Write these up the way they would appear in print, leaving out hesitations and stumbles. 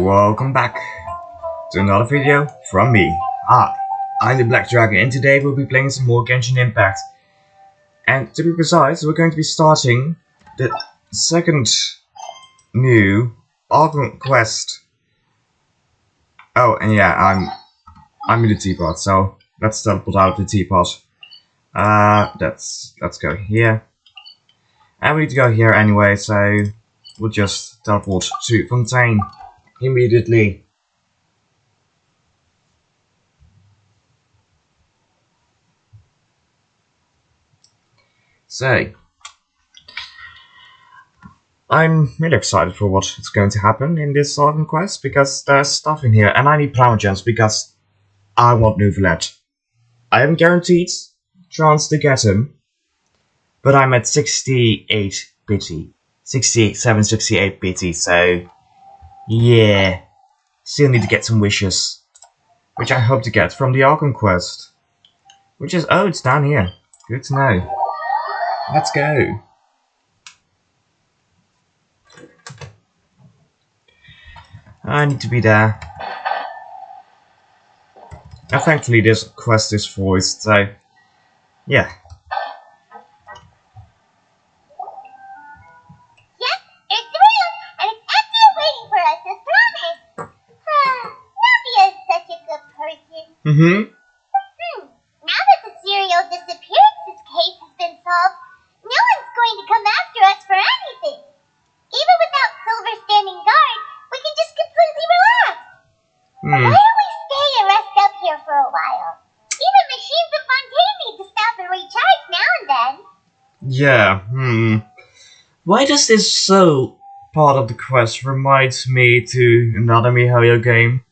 Welcome back to another video from me. Hi, I'm the Black Dragon and today we'll be playing some more Genshin Impact. And to be precise, we're going to be starting the second new arcon quest. Oh, and yeah, I'm in the teapot, so let's teleport out of the teapot. Let's go here. And we need to go here anyway, so we'll just teleport to Fontaine immediately. So, I'm really excited for what is going to happen in this Arcon quest because there's stuff in here, and I need Plasma Gems because I want Nouvelet. I haven't guaranteed chance to get him, but I'm at 68 pity, 67, 68 pity, so yeah, still need to get some wishes, which I hope to get from the Arcon quest, which is, oh, it's down here, good to know. Let's go. I need to be there. And thankfully this quest is voiced, so yeah. Yep, it's the room, and it's empty and waiting for us as promised. Navia's such a good person. Now that the serial disappearances case has been solved, no one's going to come after us for anything. Even without Silver standing guard, we can just completely relax. Why don't we stay and rest up here for a while? Even machines of Fontaine need to stop and recharge now and then. Yeah, Why does this so part of the quest reminds me to another miHoYo game?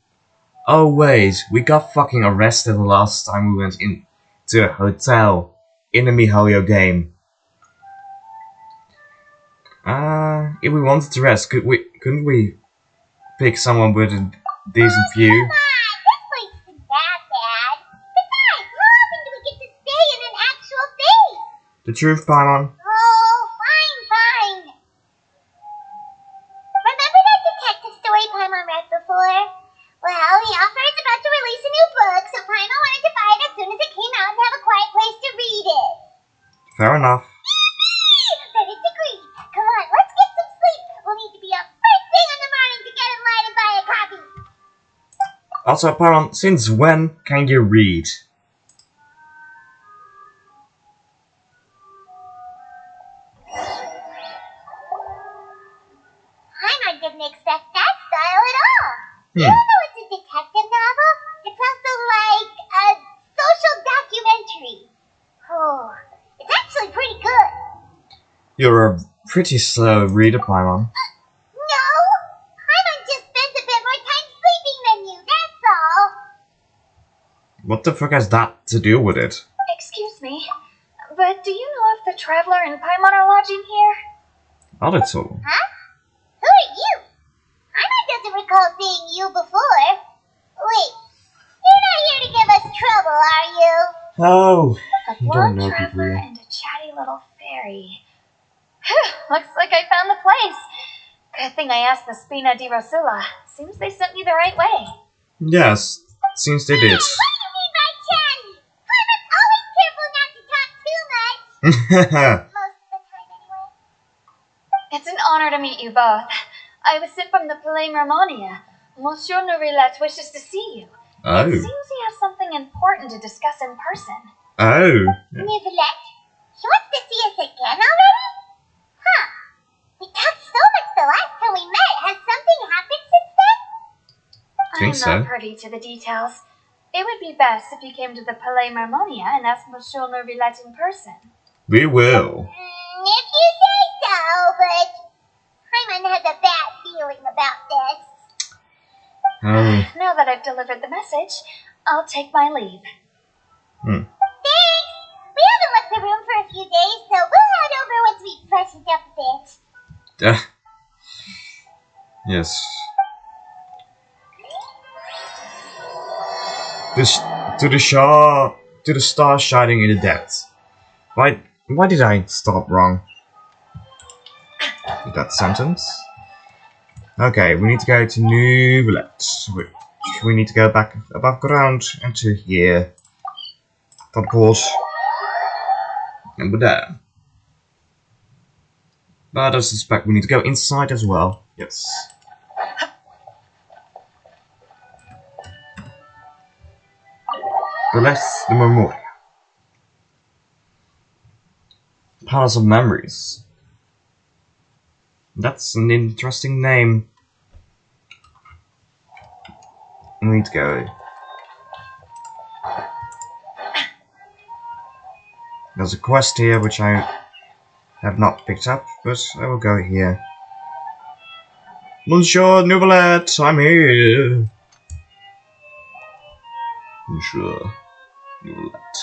Oh wait, we got fucking arrested the last time we went into a hotel in a miHoYo game. If we wanted to rest, couldn't we pick someone with a decent view? Come on, this place isn't that bad. Besides, how often do we get to stay in an actual base? The truth, Paimon. Oh, fine. Remember that detective story Paimon read before? Well, the author is about to release a new book, so Paimon wanted to buy it as soon as it came out and have a quiet place to read it. Fair enough. But it's agreed. Come on, let's get some sleep. We'll need to be up first thing in the morning to get in line and buy a copy. Also, Paimon, since when can you read? Paimon didn't expect that style at all. Even though it's a detective novel, it's also like a social documentary. Oh, it's actually pretty good. You're a pretty slow reader, Paimon. No, Paimon just spends a bit more time sleeping than you, that's all. What the fuck has that to do with it? Excuse me, but do you know if the Traveler and Paimon are lodging here? Not at all. Huh? Who are you? Paimon doesn't recall seeing you before. Wait, you're not here to give us trouble, are you? Oh, A you don't blonde know traveler people. and a chatty little fairy. Phew, looks like I found the place. Good thing I asked the Spina di Rosula. Seems they sent me the right way. Yes, seems they did. What do you mean by chatty? Paimon's always careful not to talk too much. Most of the time, anyway. It's an honor to meet you both. I was sent from the Palais Mermonia. Monsieur Nouvelet wishes to see you. Oh. It seems he has something important to discuss in person. Oh. Nouvelet? She wants to see us again already? Huh. We talked so much the last time we met. Has something happened since then? Think I'm so. not privy to the details. It would be best if you came to the Palais Mermonia and asked Monsieur Nouvelet in person. We will. If you say so, but Paimon has a bad feeling about this. Oh. Now that I've delivered the message, I'll take my leave. Thanks! We haven't left the room for a few days, so we'll head over once we've freshened up a bit. Yes. To the star shining in the depths. Why did I stop wrong? With that sentence? Okay, we need to go to Nouvellette. We need to go back above ground and to here. Teleport. And we're there. But I suspect we need to go inside as well. Yes. Bless the Memoria. Palace of Memories. That's an interesting name. We need to go. There's a quest here which I have not picked up, but I will go here. Monsieur Nouvellette, I'm here. Monsieur Nouvellette.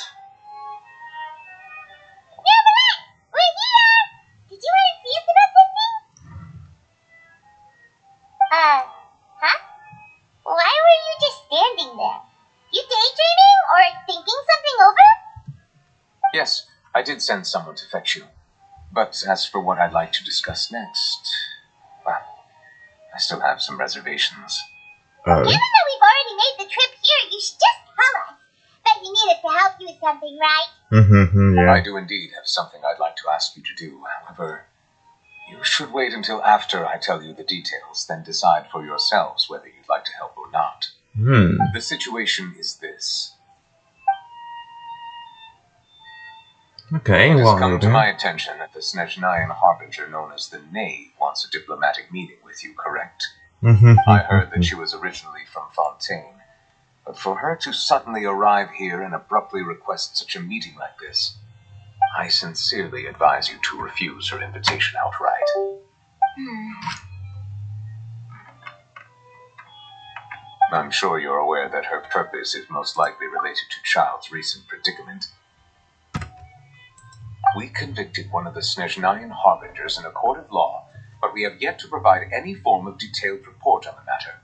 Nouvellette, we're here! Did you want to see us about something? Huh? Why were you just standing there? You daydreaming or thinking something over? Yes, I did send someone to fetch you. But as for what I'd like to discuss next, well, I still have some reservations. Given that we've already made the trip here, you should just tell us. Bet you need us to help you with something, right? Yeah. I do indeed have something I'd like to ask you to do. However, you should wait until after I tell you the details, then decide for yourselves whether you'd like to help or not. The situation is this. Okay, It has well, come to my attention that the Snezhnayan Harbinger known as the Knave wants a diplomatic meeting with you, correct? I heard that she was originally from Fontaine, but for her to suddenly arrive here and abruptly request such a meeting like this, I sincerely advise you to refuse her invitation outright. I'm sure you're aware that her purpose is most likely related to Child's recent predicament. We convicted one of the Snezhnayan Harbingers in a court of law, but we have yet to provide any form of detailed report on the matter.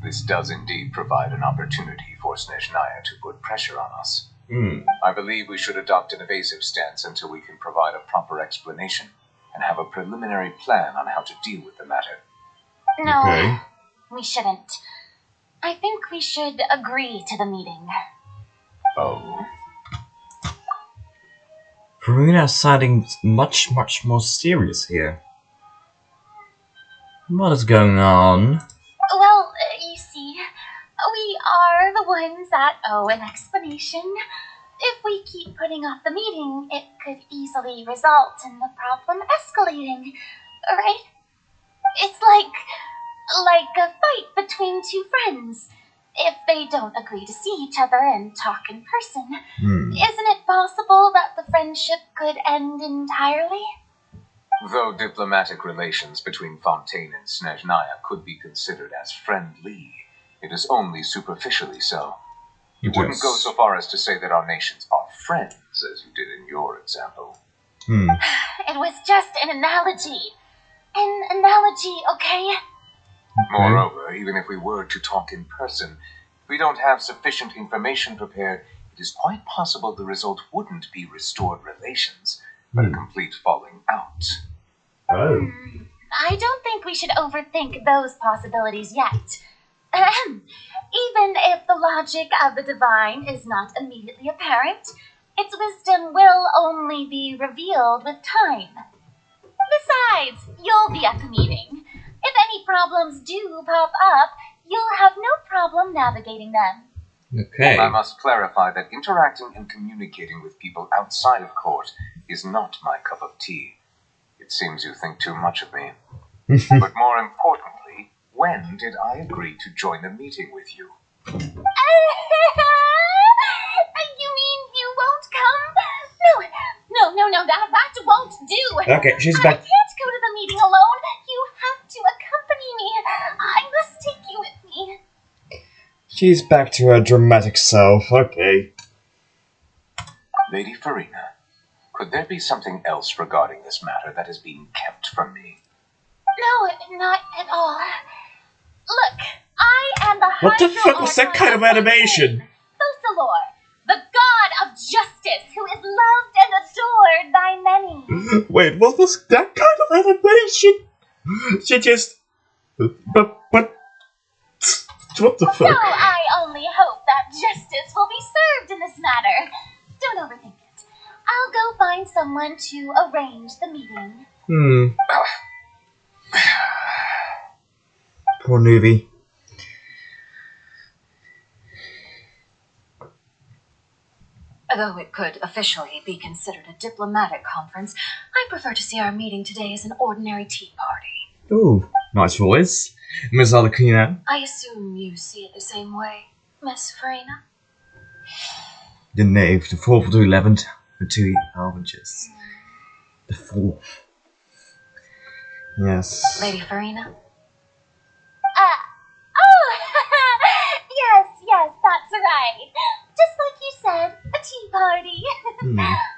This does indeed provide an opportunity for Snezhnaya to put pressure on us. I believe we should adopt an evasive stance until we can provide a proper explanation and have a preliminary plan on how to deal with the matter. No, we shouldn't. I think we should agree to the meeting. Oh? Farina is sounding much more serious here. What is going on? Well, you see, we are the ones that owe an explanation. If we keep putting off the meeting, it could easily result in the problem escalating, right? It's like a fight between two friends. If they don't agree to see each other and talk in person, isn't it possible that the friendship could end entirely? Though diplomatic relations between Fontaine and Snezhnaya could be considered as friendly, it is only superficially so. You wouldn't go so far as to say that our nations are friends, as you did in your example. It was just an analogy. An analogy, okay? Moreover, even if we were to talk in person, if we don't have sufficient information prepared, it is quite possible the result wouldn't be restored relations, but a complete falling out. I don't think we should overthink those possibilities yet. Even if the logic of the divine is not immediately apparent, its wisdom will only be revealed with time. Besides, you'll be at the meeting. If any problems do pop up, you'll have no problem navigating them. Okay. I must clarify that interacting and communicating with people outside of court is not my cup of tea. It seems you think too much of me. But more importantly, when did I agree to join the meeting with you? You mean you won't come? No, that won't do. Okay, she's I back. can't go to the meeting alone. You have to accompany me. I must take you with me. She's back to her dramatic self. Okay. Lady Farina, could there be something else regarding this matter that is being kept from me? No, not at all. Look, I am the What the Hydro fuck was that Archon kind of animation? Focalor, the god of justice who is loved and adored by many. Wait, what was that kind of animation? She just But what the So fuck? I only hope that justice will be served in this matter. Don't overthink it. I'll go find someone to arrange the meeting. Poor newbie. Though it could officially be considered a diplomatic conference, I prefer to see our meeting today as an ordinary tea party. Ooh, nice voice. Miss Alakina. I assume you see it the same way, Miss Farina? The knave, the 4th to 11th, the 2 harbingers. The 4th. Yes. Lady Farina? Yes, that's right. Just like you said, a tea party.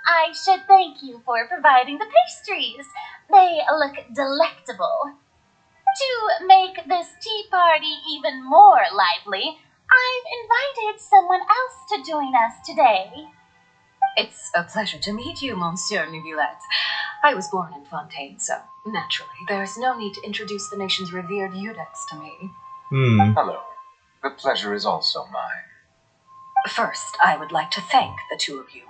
I should thank you for providing the pastries. They look delectable. To make this tea party even more lively, I've invited someone else to join us today. It's a pleasure to meet you, Monsieur Neuvillette. I was born in Fontaine, so naturally, there's no need to introduce the nation's revered Eudex to me. Hello. The pleasure is also mine. First, I would like to thank the two of you.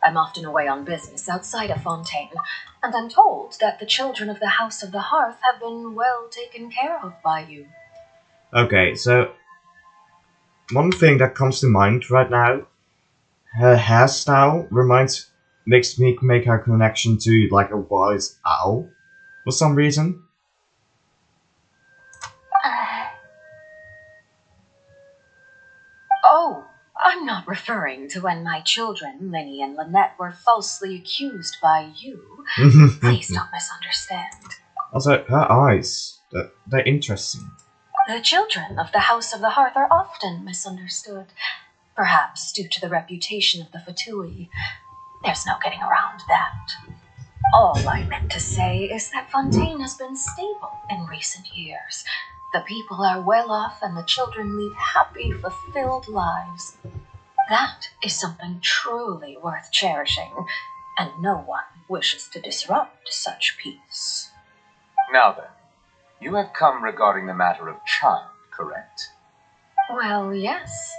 I'm often away on business outside of Fontaine, and I'm told that the children of the House of the Hearth have been well taken care of by you. Okay, so one thing that comes to mind right now, her hairstyle makes me make her connection to like a wise owl for some reason. Oh, I'm not referring to when my children, Linny and Lynette, were falsely accused by you. Please don't misunderstand. Also, her eyes, they're interesting. The children of the House of the Hearth are often misunderstood, perhaps due to the reputation of the Fatui. There's no getting around that. All I meant to say is that Fontaine has been stable in recent years. The people are well off and the children lead happy, fulfilled lives. That is something truly worth cherishing, and no one wishes to disrupt such peace. Now then, you have come regarding the matter of child, correct? Well, yes.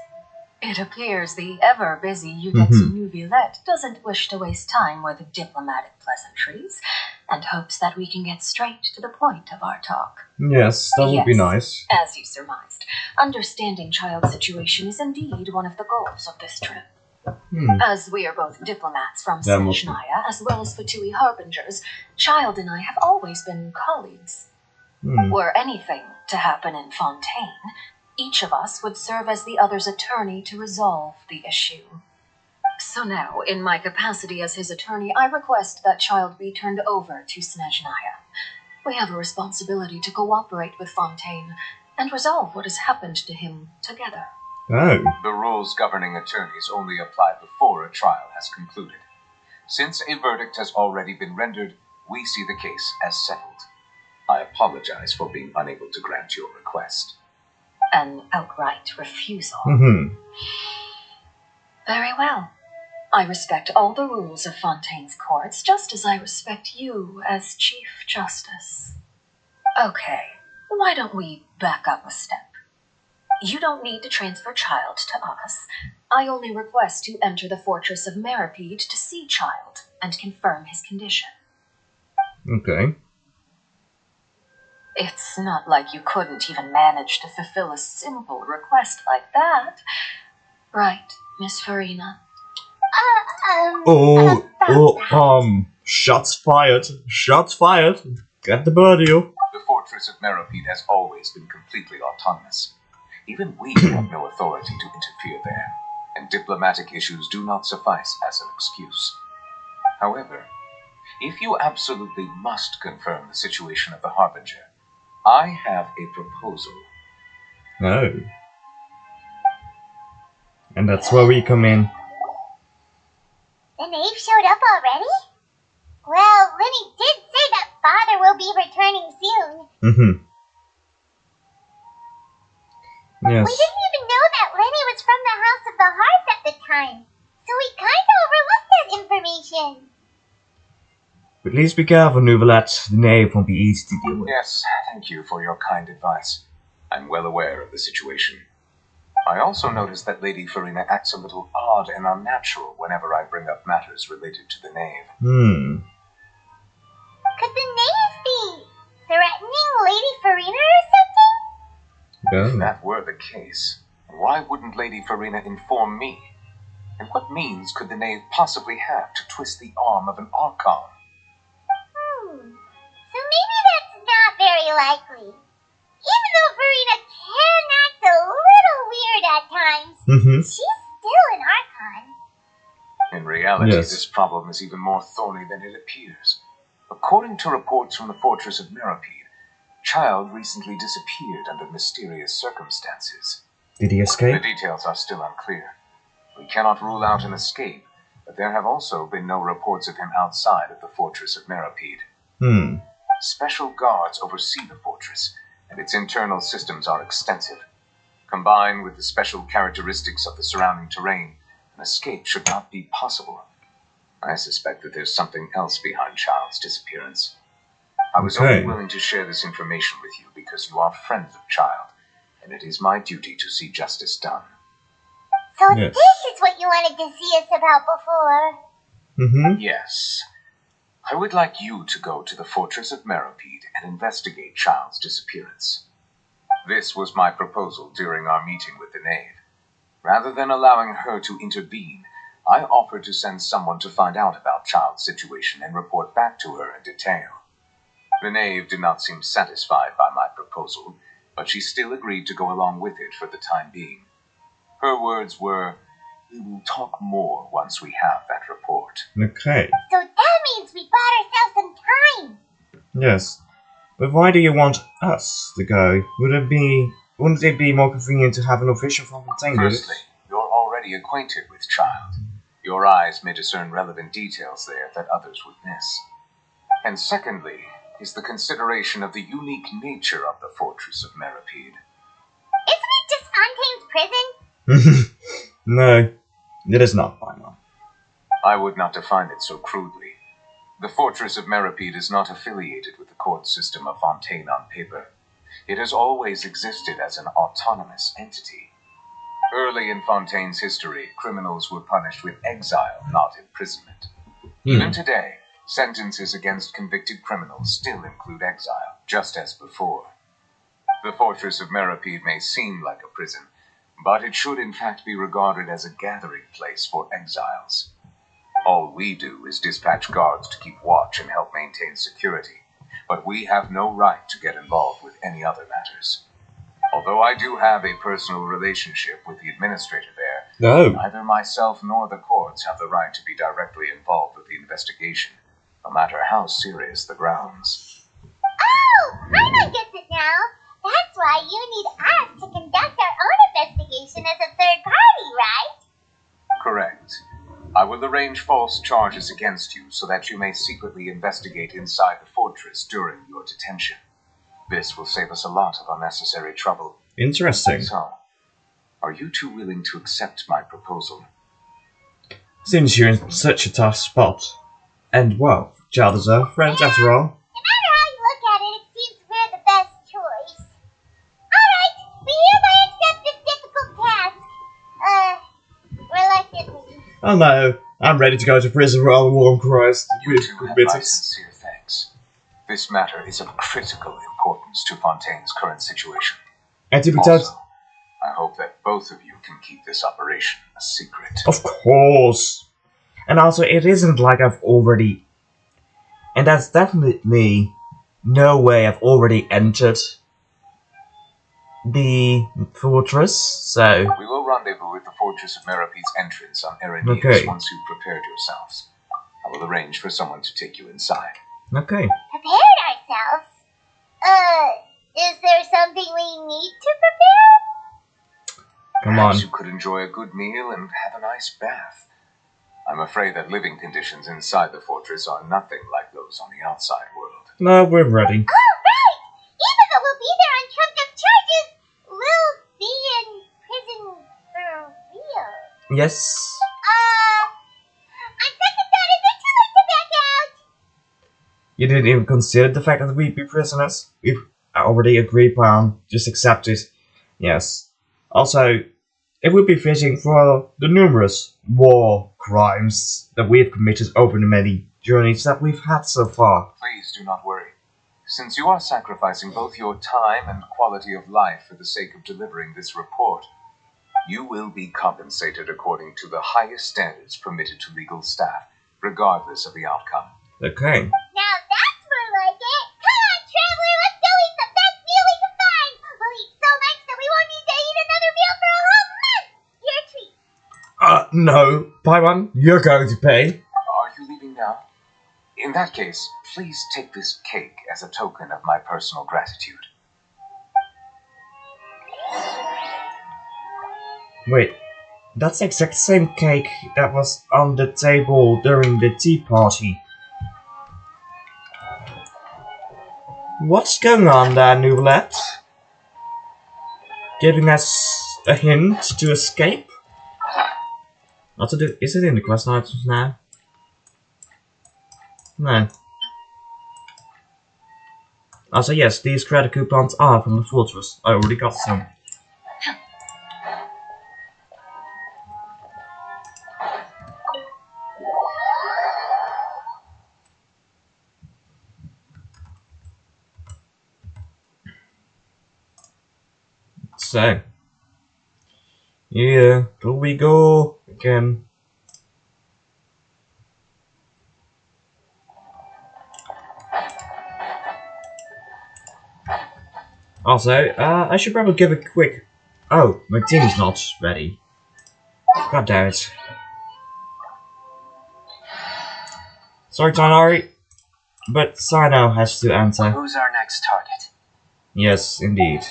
It appears the ever-busy Eudex Neuvillette doesn't wish to waste time with diplomatic pleasantries, and hopes that we can get straight to the point of our talk. Yes, that would be nice. As you surmised, understanding child's situation is indeed one of the goals of this trip. As we are both diplomats from Snezhnaya, as well as Fatui harbingers, Child and I have always been colleagues. Were anything to happen in Fontaine, each of us would serve as the other's attorney to resolve the issue. So now, in my capacity as his attorney, I request that Child be turned over to Snezhnaya. We have a responsibility to cooperate with Fontaine and resolve what has happened to him together. Oh. The rules governing attorneys only apply before a trial has concluded. Since a verdict has already been rendered, we see the case as settled. I apologize for being unable to grant your request. An outright refusal. Very well. I respect all the rules of Fontaine's courts, just as I respect you as Chief Justice. Okay, why don't we back up a step? You don't need to transfer Child to us. I only request to enter the fortress of Meripede to see Child and confirm his condition. Okay. It's not like you couldn't even manage to fulfill a simple request like that. Right, Miss Farina? Shots fired. Shots fired. Get the birdie. The fortress of Meripede has always been completely autonomous. Even we have no authority to interfere there, and diplomatic issues do not suffice as an excuse. However, if you absolutely must confirm the situation of the Harbinger, I have a proposal. Oh. And that's where we come in. The knave showed up already? Well, Linny did say that father will be returning soon. Yes. We didn't even know that Lenny was from the House of the Hearth at the time, so we kinda overlooked that information. Please be careful, Nuvelet. The knave won't be easy to deal with. Yes, thank you for your kind advice. I'm well aware of the situation. I also notice that Lady Farina acts a little odd and unnatural whenever I bring up matters related to the knave. Could the knave be threatening Lady Farina or something? If that were the case, why wouldn't Lady Farina inform me? And what means could the knave possibly have to twist the arm of an archon? So maybe that's not very likely. Even though Farina can act a little weird at times, she's still an archon. In reality, this problem is even more thorny than it appears. According to reports from the fortress of Meripede, Child recently disappeared under mysterious circumstances. Did he escape? The details are still unclear. We cannot rule out an escape, but there have also been no reports of him outside of the fortress of Meripede. Special guards oversee the fortress, and its internal systems are extensive. Combined with the special characteristics of the surrounding terrain, an escape should not be possible. I suspect that there's something else behind Child's disappearance. I was only willing to share this information with you because you are friends of Child, and it is my duty to see justice done. So this is what you wanted to see us about before? Yes. I would like you to go to the fortress of Meripede and investigate Child's disappearance. This was my proposal during our meeting with the knave. Rather than allowing her to intervene, I offered to send someone to find out about Child's situation and report back to her in detail. The knave did not seem satisfied by my proposal, but she still agreed to go along with it for the time being. Her words were, "We will talk more once we have that report." Okay. So that means we bought ourselves some time. Yes. But why do you want us to go? Wouldn't it be more convenient to have an official from Fontain? Firstly, you're already acquainted with Child. Your eyes may discern relevant details there that others would miss. And secondly, is the consideration of the unique nature of the fortress of Meripede. Isn't it just Fontaine's prison? No, it is not by now. I would not define it so crudely. The fortress of Meripede is not affiliated with the court system of Fontaine on paper. It has always existed as an autonomous entity. Early in Fontaine's history, criminals were punished with exile, not imprisonment. Even today, sentences against convicted criminals still include exile, just as before. The fortress of Meripede may seem like a prison, but it should in fact be regarded as a gathering place for exiles. All we do is dispatch guards to keep watch and help maintain security, but we have no right to get involved with any other matters. Although I do have a personal relationship with the administrator there, neither myself nor the courts have the right to be directly involved with the investigation, no matter how serious the grounds. Oh, I get it now. That's why you need us to conduct our own investigation as a third party, right? Correct. I will arrange false charges against you so that you may secretly investigate inside the fortress during your detention. This will save us a lot of unnecessary trouble. Interesting. So, are you two willing to accept my proposal? Since you're in such a tough spot. And, well, Child is our friends after all. No matter how you look at it, it seems we're the best choice. Alright, we hereby accept this difficult task. Reluctantly. Oh no, I'm ready to go to prison for all warm Christ. You two have my sincere thanks. This matter is of critical importance to Fontaine's current situation. And to be also, I hope that both of you can keep this operation a secret. Of course. And also, it isn't like I've already... And that's definitely no way I've already entered the fortress, so... We will rendezvous at the Fortress of Meripede's entrance on Erinius once you've prepared yourselves. I will arrange for someone to take you inside. Okay. Prepared ourselves? Is there something we need to prepare? Come on. Perhaps you could enjoy a good meal and have a nice bath. I'm afraid that living conditions inside the fortress are nothing like those on the outside world. No, we're ready. Oh, right! Even though we'll be there on trumped up charges, we'll be in prison for real. Yes. On second thought, is it too late to back out? You didn't even consider the fact that we'd be prisoners? We've already agreed upon, just accept it. Yes. Also, it would be fitting for the numerous war crimes that we have committed over the many journeys that we've had so far. Please do not worry. Since you are sacrificing both your time and quality of life for the sake of delivering this report, you will be compensated according to the highest standards permitted to legal staff, regardless of the outcome. Okay. Now that's more like it. Come on, traveler, let's go eat the best meal we can find. We'll eat so much that we won't need to eat another meal for a whole month. Your treat. No. Paimon, you're going to pay. Are you leaving now? In that case, please take this cake as a token of my personal gratitude. Wait, that's the exact same cake that was on the table during the tea party. What's going on there, Nouvellette? Giving us a hint to escape? What to do? Is it in the quest items now? No. Also, yes, these credit coupons are from the fortress. I already got some. So, yeah, here we go again. Also, I should probably give a quick... Oh, my team's not ready. God damn it. Sorry, Tanari, but Sino has to enter. Who's our next target? Yes, indeed.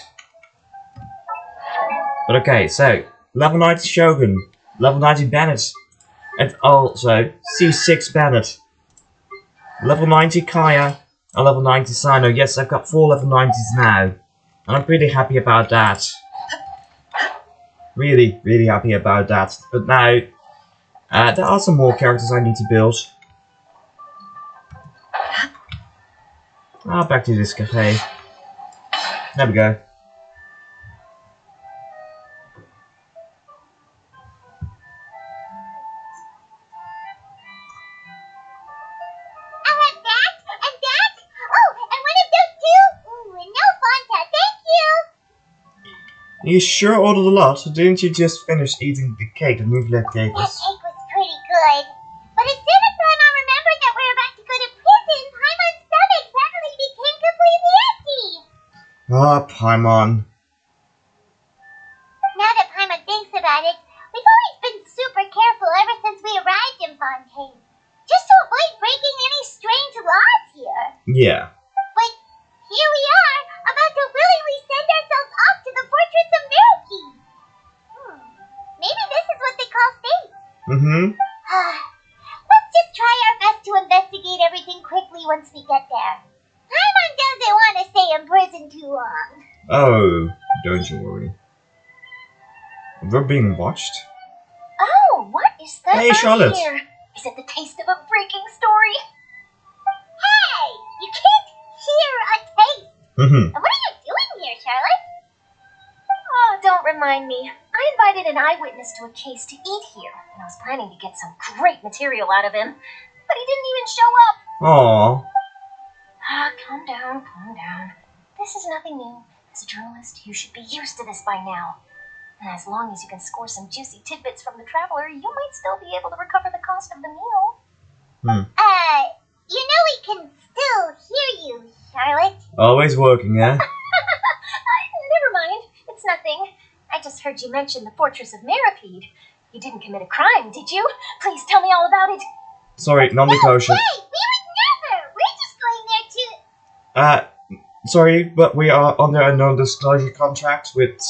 But okay, so, level 90 Shogun, level 90 Bennett, and also C6 Bennett, level 90 Kaya, and level 90 Sino. Yes, I've got 4 level 90s now, and I'm pretty happy about that. Really, really happy about that. But now, there are some more characters I need to build. Back to this cafe. There we go. You sure ordered a lot? Didn't you just finish eating the cake, the Nouvellette gave That us? cake was pretty good. But as soon as Paimon remembered that we were about to go to prison, Paimon's stomach suddenly became completely empty. Ah, Paimon. Now that Paimon thinks about it, we've always been super careful ever since we arrived in Fontaine. Just to avoid breaking any strange laws here. Yeah. But here we are, about to willingly send ourselves off to the fortress of Miraki. Maybe this is what they call fate. Let's just try our best to investigate everything quickly once we get there. Paimon doesn't want to stay in prison too long. Oh, don't you worry. We're being watched. Oh, what is that Hey, Charlotte. here? Is it the taste of a breaking story? Hey, you can't hear a taste. And what are you doing here, Charlotte? Oh, don't remind me. I invited an eyewitness to a case to eat here, and I was planning to get some great material out of him, but he didn't even show up. Aww. Calm down, calm down. This is nothing new. As a journalist, you should be used to this by now. And as long as you can score some juicy tidbits from the traveler, you might still be able to recover the cost of the meal. You know we can still hear you, Charlotte. Always working, eh? Never mind. It's nothing. I just heard you mention the fortress of Mirapede. You didn't commit a crime, did you? Please tell me all about it. Sorry, non-kosher. Hey, we would never. We're just going there to... Sorry, but we are under a non-disclosure contract which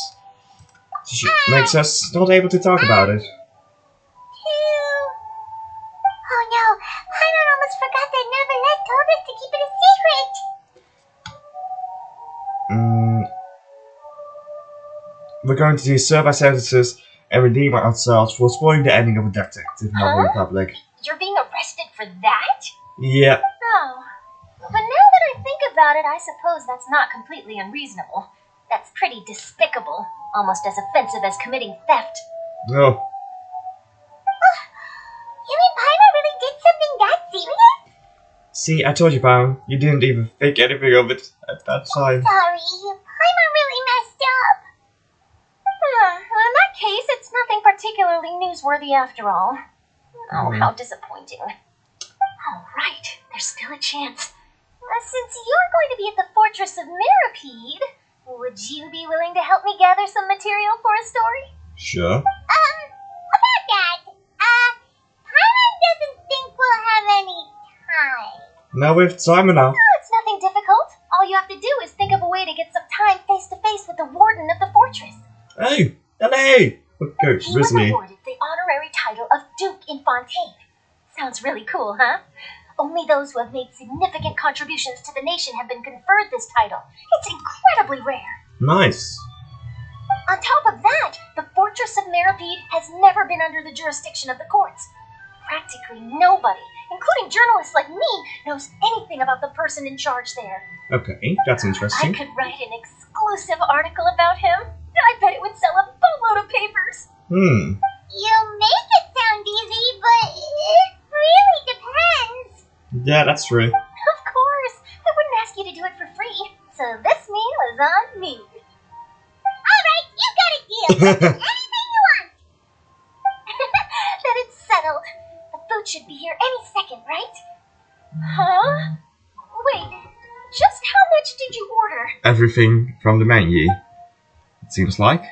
makes us not able to talk about it. Oh no, Paimon almost forgot that Nouvellette told us to keep it a secret. We're going to serve our sentences and redeem ourselves for spoiling the ending of a detective novel in public. You're being arrested for that? Yeah. Oh. about it, I suppose that's not completely unreasonable. That's pretty despicable, almost as offensive as committing theft. No. You mean Paimon really did something that serious? See, I told you, Pam. You didn't even think anything of it at that time. Sorry, Paimon really messed up. In that case, it's nothing particularly newsworthy after all. Oh, how disappointing. All right, there's still a chance. Since you're going to be at the Fortress of Mirapede, would you be willing to help me gather some material for a story? Sure. About that, Paimon doesn't think we'll have any time. Now we have time enough. Oh, it's nothing difficult. All you have to do is think of a way to get some time face to face with the warden of the fortress. Hey! Hello! Okay, He was Risley. awarded the honorary title of Duke in Fontain. Sounds really cool, huh? Only those who have made significant contributions to the nation have been conferred this title. It's incredibly rare. Nice. On top of that, the Fortress of Mirapede has never been under the jurisdiction of the courts. Practically nobody, including journalists like me, knows anything about the person in charge there. Okay, that's I interesting. could write an exclusive article about him. I bet it would sell a boatload of papers. You make it sound easy, but it really depends. Yeah, that's true. Of course. I wouldn't ask you to do it for free. So this meal is on me. Alright, you got a deal. Anything you want. Then it's settled. The food should be here any second, right? Huh? Wait, just how much did you order? Everything from the menu, it seems like.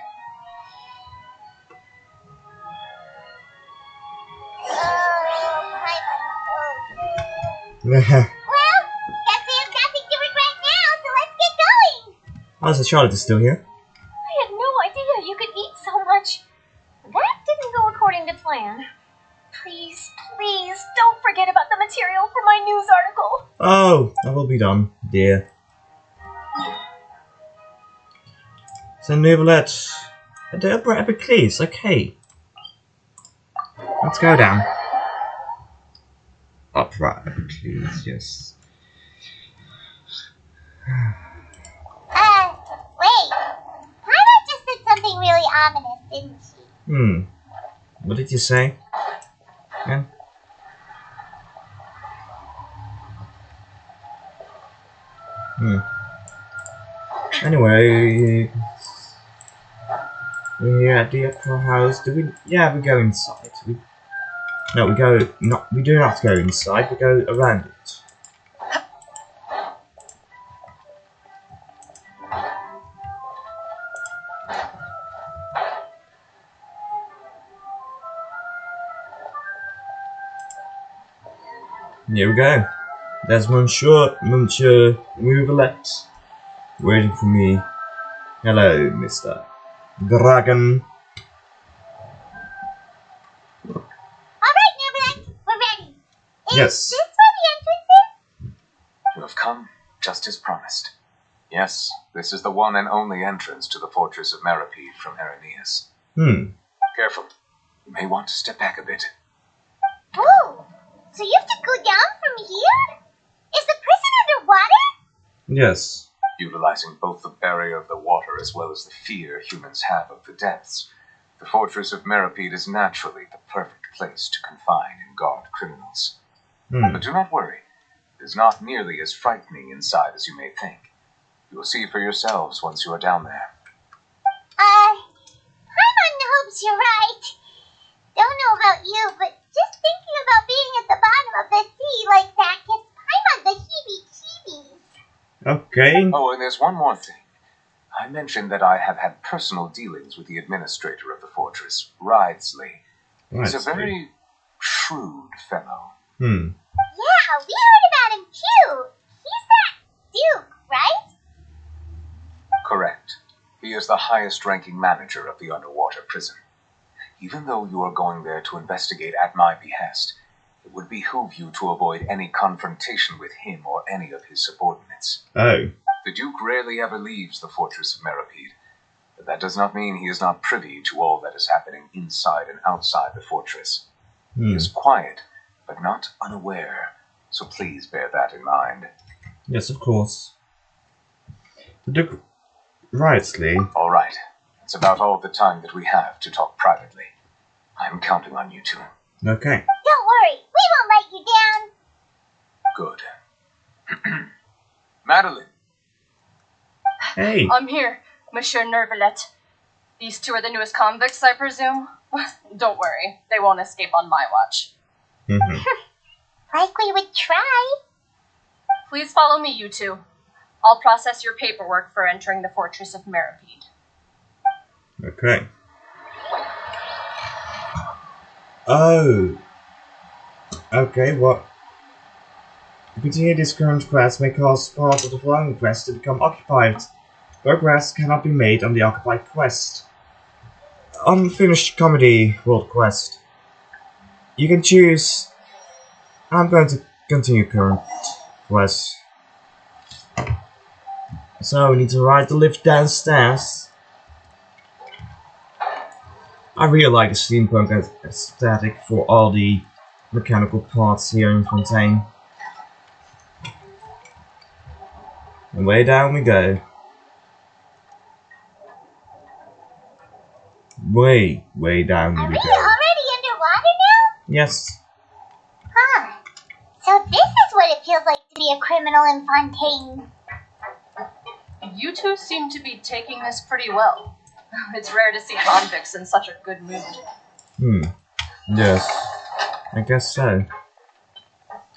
Paimon. Well, guess we have nothing to regret now, so let's get going. Oh, so Charlotte is still here. I had no idea you could eat so much. That didn't go according to plan. Please, please, don't forget about the material for my news article. Oh, that will be done, dear. So, Novelette. The Upper Epicles, okay. Let's go down. Upper Epicles, yes. Wait. Paimon just said something really ominous, didn't she? What did you say? Yeah. Anyway, we're here at the Opera House. Do we? Yeah, we go inside. No, we go. Not. We do not go inside. We go around it. Here we go. There's Monsieur Novelette waiting for me. Hello, Mr. Dragon. Alright, Novelette, we're ready. Yes. Is this where the entrance is? You have come just as promised. Yes, this is the one and only entrance to the Fortress of Mirapede from Erinius. Careful. You may want to step back a bit. Oh, so you have to go down from here? Is the prison underwater? Yes. Utilizing both the barrier of the water as well as the fear humans have of the depths, the Fortress of Mirapede is naturally the perfect place to confine and guard criminals. But do not worry. It is not nearly as frightening inside as you may think. You will see for yourselves once you are down there. Paimon hopes you're right. Don't know about you, but just thinking about being at the bottom of the sea like that gives Paimon the heebie-jeebies. Okay. Oh, and there's one more thing. I mentioned that I have had personal dealings with the administrator of the fortress, Ridesley. He's a very shrewd fellow. Yeah, we heard about him too. He's that Duke, right? Correct. He is the highest-ranking manager of the underwater prison. Even though you are going there to investigate at my behest, it would behoove you to avoid any confrontation with him or any of his subordinates. Oh. The Duke rarely ever leaves the Fortress of Mirapede, but that does not mean he is not privy to all that is happening inside and outside the fortress. He is quiet, but not unaware, so please bear that in mind. Yes, of course. Look rightly. All right. It's about all the time that we have to talk privately. I'm counting on you two. Okay. Don't worry, we won't let you down. Good. Madeline. Hey. I'm here, Monsieur Nervalet. These two are the newest convicts, I presume? Don't worry, they won't escape on my watch. Like we would try. Please follow me, you two. I'll process your paperwork for entering the Fortress of Meripede. Okay. Oh. Okay, what? Continue this current quest may cause part of the following quest to become occupied. Progress cannot be made on the occupied quest. Unfinished comedy world quest. You can choose. I'm going to continue current quest. So we need to ride the lift downstairs. I really like the steampunk aesthetic for all the mechanical parts here in Fontaine. And way down we go. Way down Are we we go. already underwater now? Yes. Huh. So this is what it feels like to be a criminal in Fontaine. You two seem to be taking this pretty well. It's rare to see convicts in such a good mood. Yes. I guess so.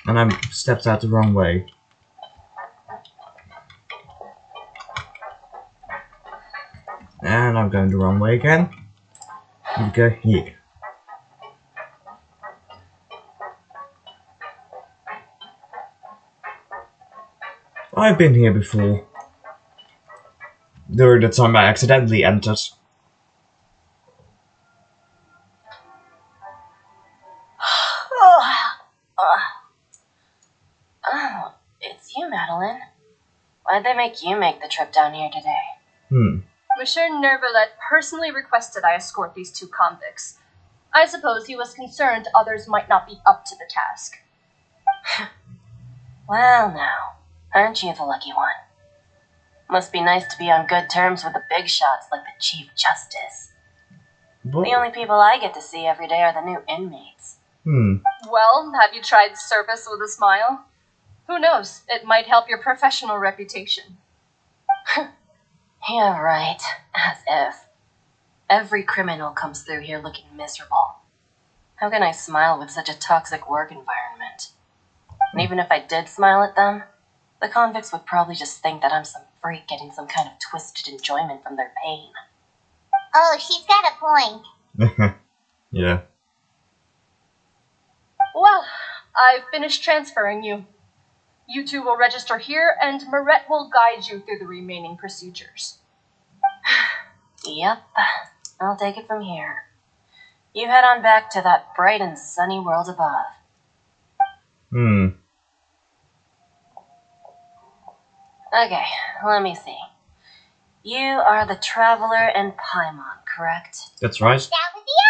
And I stepped out the wrong way. And I'm going the wrong way again. We go here. I've been here before. During the time I accidentally entered. Oh, it's you, Madeline. Why'd they make you make the trip down here today? Monsieur Nervalet personally requested I escort these two convicts. I suppose he was concerned others might not be up to the task. Well, now, aren't you the lucky one? Must be nice to be on good terms with the big shots like the Chief Justice. The only people I get to see every day are the new inmates. Well, have you tried service with a smile? Who knows, it might help your professional reputation. Yeah, right. As if. Every criminal comes through here looking miserable. How can I smile with such a toxic work environment? And even if I did smile at them, the convicts would probably just think that I'm some freak getting some kind of twisted enjoyment from their pain. Oh, she's got a point. Yeah. Well, I've finished transferring you. You two will register here, and Marette will guide you through the remaining procedures. Yep, I'll take it from here. You head on back to that bright and sunny world above. Okay, let me see. You are the Traveler in Paimon, correct? That's right. That was the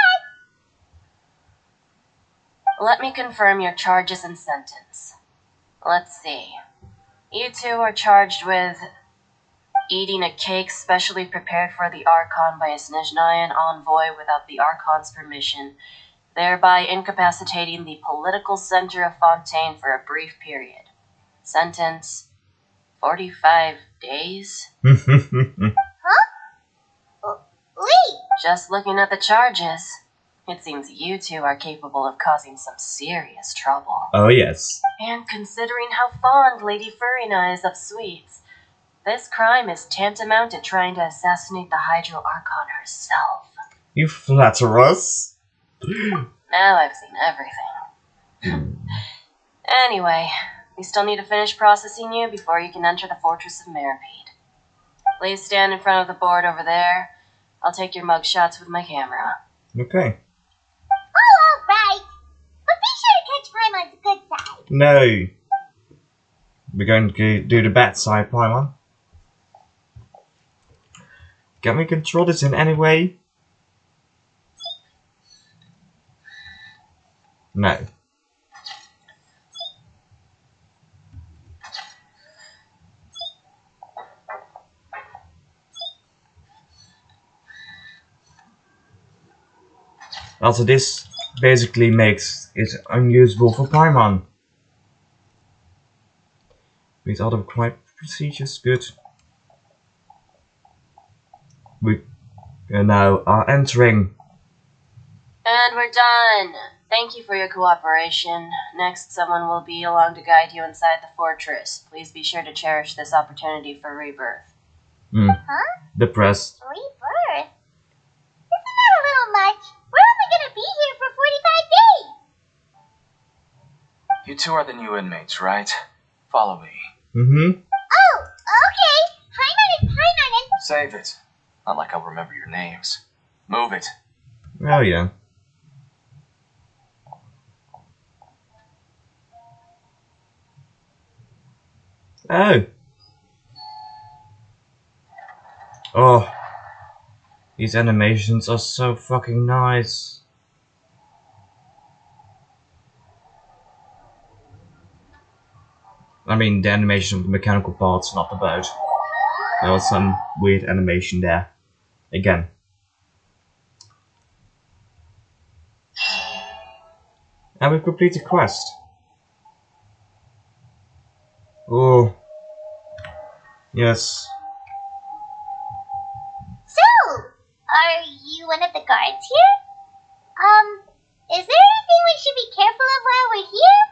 end. Let me confirm your charges and sentence. Let's see. You two are charged with eating a cake specially prepared for the Archon by a Snezhnayan envoy without the Archon's permission, thereby incapacitating the political center of Fontaine for a brief period. Sentence: 45 days? Wait. Just looking at the charges, it seems you two are capable of causing some serious trouble. Oh yes. And considering how fond Lady Furina is of sweets, this crime is tantamount to trying to assassinate the Hydro Archon herself. You flatter us. Now I've seen everything. Anyway, we still need to finish processing you before you can enter the Fortress of Meripede. Please stand in front of the board over there. I'll take your mug shots with my camera. Okay. Oh, alright. But be sure to catch Paimon's good side. No. We're going to do the bad side, Paimon. Can we control this in any way? No. Also, this basically makes it unusable for Paimon. With other quiet procedures, good. We now are entering. And we're done. Thank you for your cooperation. Next, someone will be along to guide you inside the fortress. Please be sure to cherish this opportunity for rebirth. Huh? Depressed. Rebirth? Isn't that a little much? We're only gonna be here for 45 days! You two are the new inmates, right? Follow me. Oh, okay! Paimon is Paimon and... Save it. Not like I'll remember your names. Move it. Oh yeah. Oh. Oh. These animations are so fucking nice. I mean, the animation of the mechanical parts, not the boat. There was some weird animation there. Again. And we've completed the quest. Oh. Yes. So, are you one of the guards here? Is there anything we should be careful of while we're here?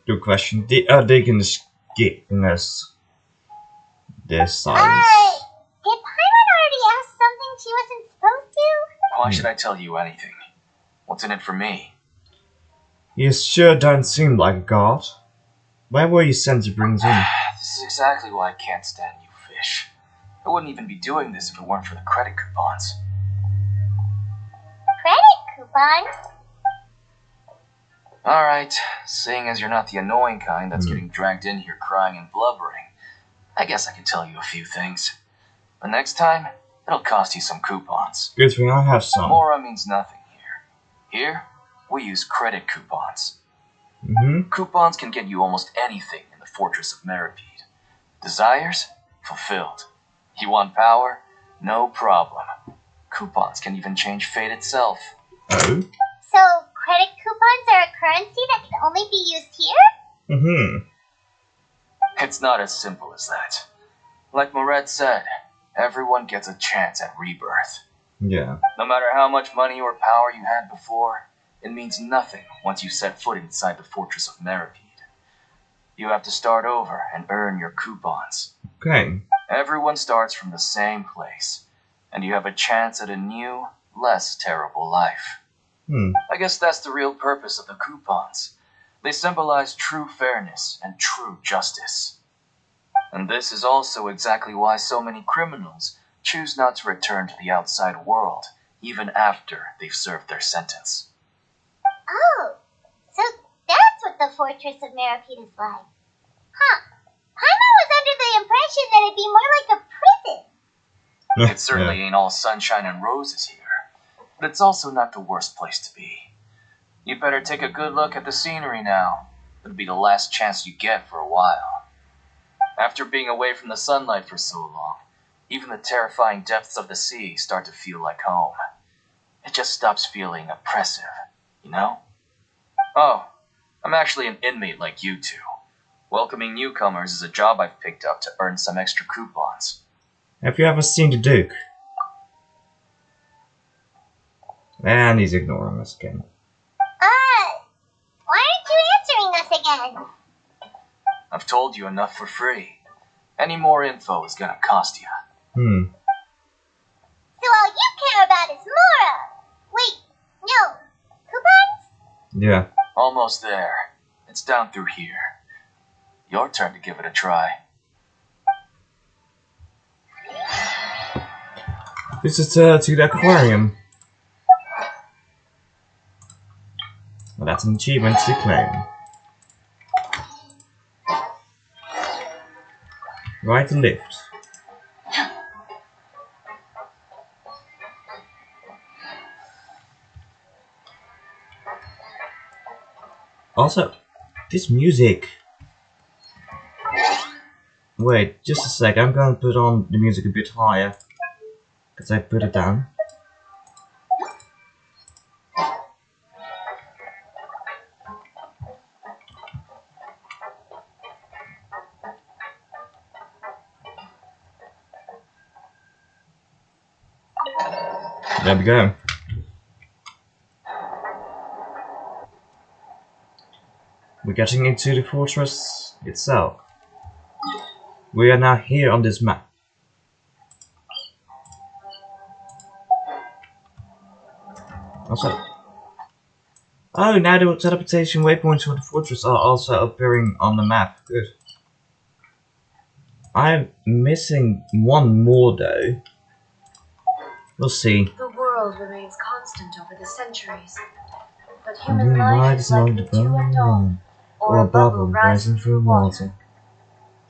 Good question. They can skip us. Their silence. Did Paimon already ask something she wasn't supposed to? Why should I tell you anything? What's in it for me? You sure don't seem like a guard. Where were you sent to bring us in? This is exactly why I can't stand you fish. I wouldn't even be doing this if it weren't for the credit coupons. Credit coupon? Alright, seeing as you're not the annoying kind that's getting dragged in here crying and blubbering, I guess I can tell you a few things. But next time, it'll cost you some coupons. Good thing I have some. Mora means nothing here. Here, we use credit coupons. Coupons can get you almost anything in the Fortress of Meripede. Desires? Fulfilled. You want power? No problem. Coupons can even change fate itself. Oh? So, credit coupons are a currency that can only be used here? It's not as simple as that. Like Moret said, everyone gets a chance at rebirth. Yeah. No matter how much money or power you had before, it means nothing once you set foot inside the Fortress of Meripede. You have to start over and earn your coupons. Okay. Everyone starts from the same place, and you have a chance at a new, less terrible life. I guess that's the real purpose of the coupons. They symbolize true fairness and true justice. And this is also exactly why so many criminals choose not to return to the outside world, even after they've served their sentence. Oh, so that's what the Fortress of Meripede is like. Huh. Paimon was under the impression that it'd be more like a prison. It certainly ain't all sunshine and roses here, but it's also not the worst place to be. You'd better take a good look at the scenery now. It'll be the last chance you get for a while. After being away from the sunlight for so long, even the terrifying depths of the sea start to feel like home. It just stops feeling oppressive, you know? Oh, I'm actually an inmate like you two. Welcoming newcomers is a job I've picked up to earn some extra coupons. Have you ever seen the Duke? And he's ignoring us again. Why aren't you answering us again? I've told you enough for free. Any more info is gonna cost you. So all you care about is Mora! Wait, no. Coupons? Yeah. Almost there. It's down through here. Your turn to give it a try. Visitor to the aquarium. Well, that's an achievement to claim. Right to lift. Also, this music. Wait, just a sec. I'm gonna put on the music a bit higher. Because I put it down. There we go. We're getting into the fortress itself. We are now here on this map. Also, oh, now the teleportation waypoints for the fortress are also appearing on the map. Good. I'm missing one more though. We'll see. The world remains constant over the centuries, but human life is like the dew at dawn, or a bubble rising through water.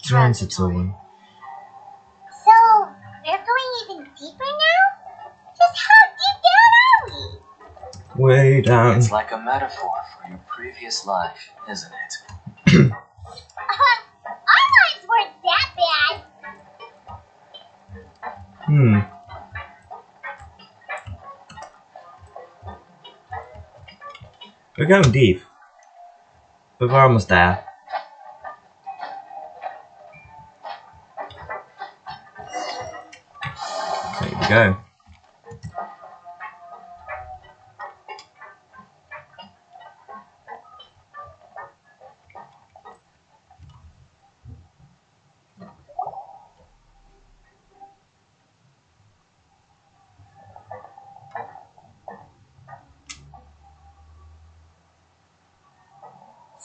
Transitory. So, we're going even deeper now? Just how deep down are we? Way down. It's like a metaphor for your previous life, isn't it? Our lives weren't that bad. We're going deep. But we're almost there. There we go.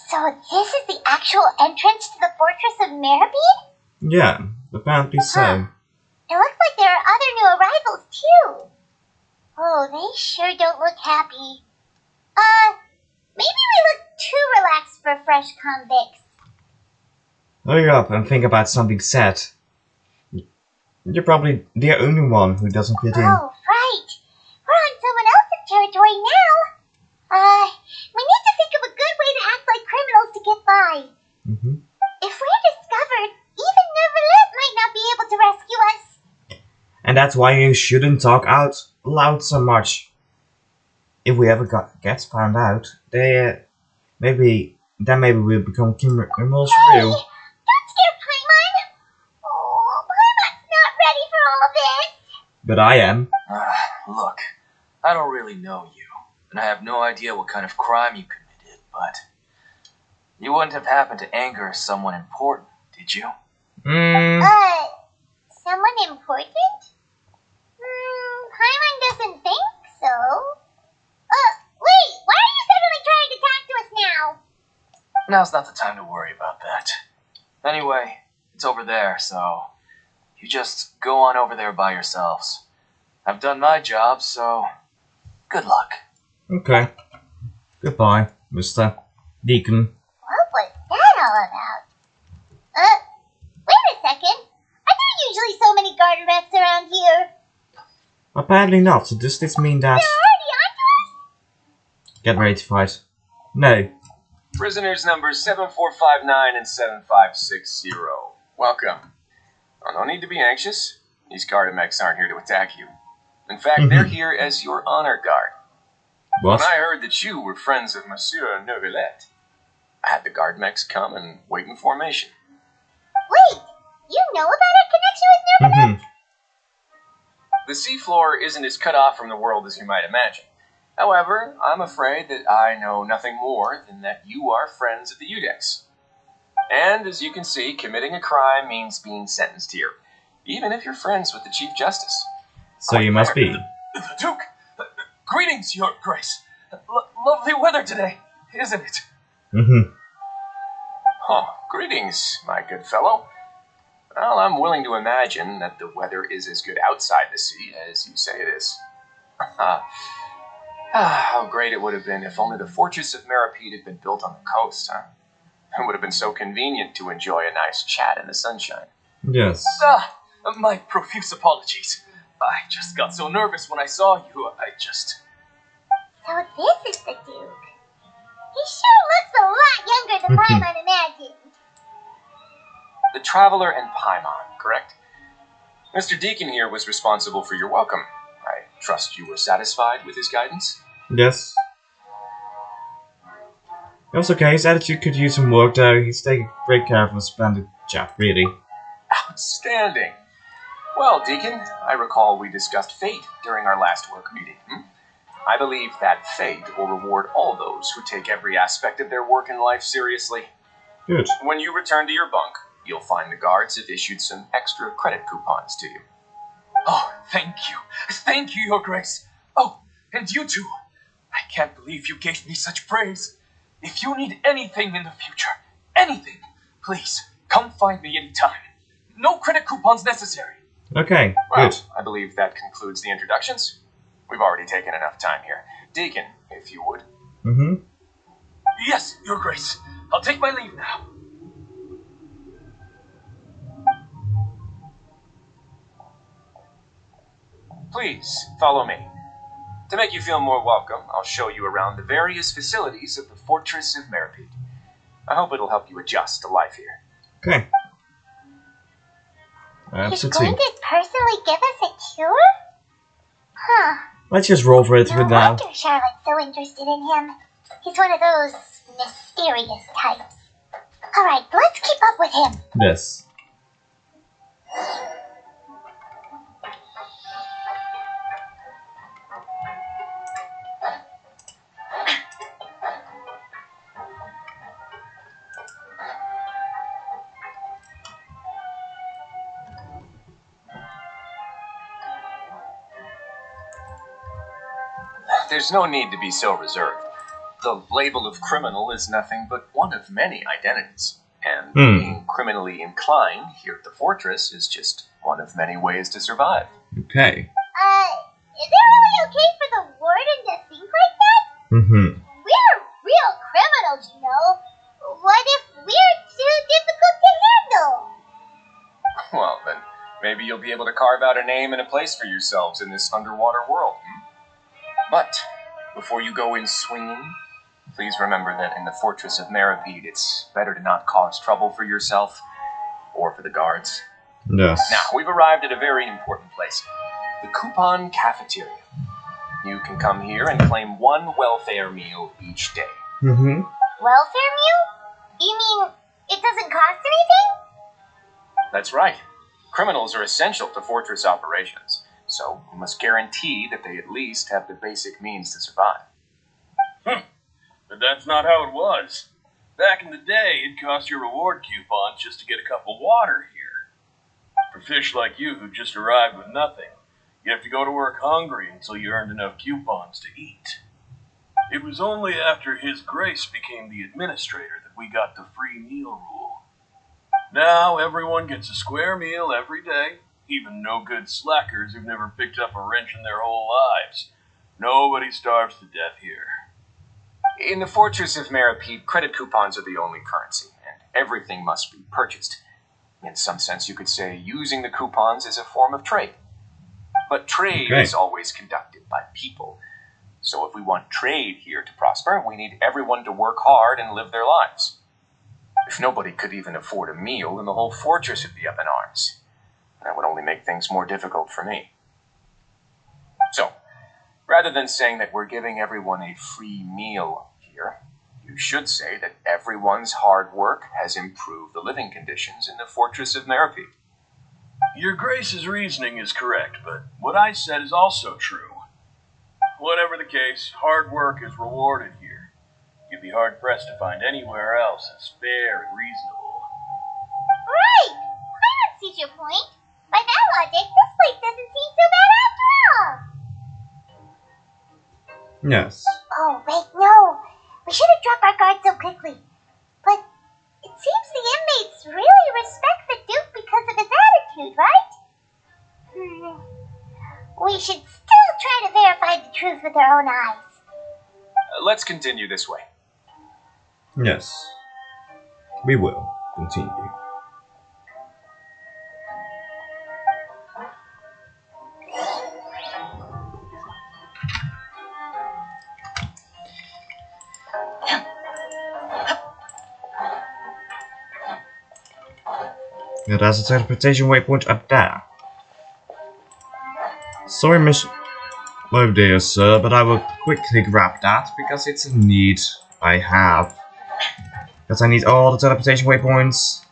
So this is the actual entrance to the Fortress of Meribid? Yeah, apparently so. It looks like there are other new arrivals too. Oh, they sure don't look happy. Maybe we look too relaxed for fresh convicts. Hurry up and think about something sad. You're probably the only one who doesn't fit in. Oh, right. We're on someone else's territory now. We need to think of a good way to act like criminals to get by. If we're discovered, even Neuvillette might not be able to rescue us. And that's why you shouldn't talk out loud so much. If we ever gets found out, maybe we'll become criminals for real. Don't scare Paimon. Oh, Paimon's not ready for all this. But I am. Look, I don't really know you, and I have no idea what kind of crime you committed, but you wouldn't have happened to anger someone important, did you? Someone important? Paimon doesn't think so. Wait, why are you suddenly trying to talk to us now? Now's not the time to worry about that. Anyway, it's over there, so you just go on over there by yourselves. I've done my job, so good luck. Okay. Goodbye, Mr. Deacon. What was that all about? Wait a second. Are there usually so many guard reps around here? Apparently not, so does this mean that... They're already onto us? Get ready to fight. No. Prisoners numbers 7459 and 7560. Welcome. Oh, no need to be anxious. These Gardamex aren't here to attack you. In fact, they're here as your honor guard. What? When I heard that you were friends of Monsieur Neuvillette, I had the Gardamex come and wait in formation. Wait, you know about our connection with Neuvillette? The seafloor isn't as cut off from the world as you might imagine. However, I'm afraid that I know nothing more than that you are friends of the Udex. And as you can see, committing a crime means being sentenced here, even if you're friends with the Chief Justice. So you must be. The Duke! Greetings, Your Grace. Lovely weather today, isn't it? Oh, greetings, my good fellow. Well, I'm willing to imagine that the weather is as good outside the sea as you say it is. How great it would have been if only the Fortress of Meribid had been built on the coast, huh? It would have been so convenient to enjoy a nice chat in the sunshine. Yes. My profuse apologies. I just got so nervous when I saw you, So this is the Duke. He sure looks a lot younger than Paimon imagined. The Traveler and Paimon, correct? Mr. Deacon here was responsible for your welcome. I trust you were satisfied with his guidance? Yes. It was okay, his attitude could use some work though. He's taking great care of a splendid chap, really. Outstanding. Well, Deacon, I recall we discussed fate during our last work meeting. I believe that fate will reward all those who take every aspect of their work in life seriously. Good. When you return to your bunk, you'll find the guards have issued some extra credit coupons to you. Oh, thank you. Thank you, Your Grace. Oh, and you too. I can't believe you gave me such praise. If you need anything in the future, anything, please, come find me anytime. No credit coupons necessary. Okay, Well, good. I believe that concludes the introductions. We've already taken enough time here. Deacon, if you would. Mm-hmm. Yes, Your Grace. I'll take my leave now. Please, follow me. To make you feel more welcome, I'll show you around the various facilities of the Fortress of Meripede. I hope it'll help you adjust to life here. Okay. He's going to personally give us a tour? Huh. Let's just roll for it No with that. wonder Charlotte's so interested in him. He's one of those mysterious types. Alright, let's keep up with him. Yes. There's no need to be so reserved. The label of criminal is nothing but one of many identities. And being criminally inclined here at the fortress is just one of many ways to survive. Okay. Is it really okay for the warden to think like that? Mm-hmm. We're real criminals, you know. What if we're too difficult to handle? Well, then maybe you'll be able to carve out a name and a place for yourselves in this underwater world. But before you go in swinging, please remember that in the Fortress of Meripede, it's better to not cause trouble for yourself or for the guards. Yes. Now, we've arrived at a very important place. The Coupon Cafeteria. You can come here and claim one welfare meal each day. Mm-hmm. Welfare meal? You mean it doesn't cost anything? That's right. Criminals are essential to fortress operations, so we must guarantee that they at least have the basic means to survive. But that's not how it was. Back in the day, it cost your reward coupons just to get a cup of water here. For fish like you who just arrived with nothing, you have to go to work hungry until you earned enough coupons to eat. It was only after His Grace became the administrator that we got the free meal rule. Now everyone gets a square meal every day, even no-good slackers who've never picked up a wrench in their whole lives. Nobody starves to death here. In the Fortress of Meripede, credit coupons are the only currency, and everything must be purchased. In some sense, you could say using the coupons is a form of trade. But trade is always conducted by people. So if we want trade here to prosper, we need everyone to work hard and live their lives. If nobody could even afford a meal, then the whole fortress would be up in arms. That would only make things more difficult for me. So, rather than saying that we're giving everyone a free meal here, you should say that everyone's hard work has improved the living conditions in the Fortress of Meripede. Your Grace's reasoning is correct, but what I said is also true. Whatever the case, hard work is rewarded here. You'd be hard-pressed to find anywhere else that's fair and reasonable. Right! I don't see your point. By that logic, this place doesn't seem so bad after all. Yes. Oh, wait, no. We shouldn't drop our guard so quickly. But it seems the inmates really respect the Duke because of his attitude, right? We should still try to verify the truth with our own eyes. Let's continue this way. Yes. We will continue. Yeah, there's a teleportation waypoint up there. Sorry, my dear sir, but I will quickly grab that because it's a need I have. Because I need all the teleportation waypoints.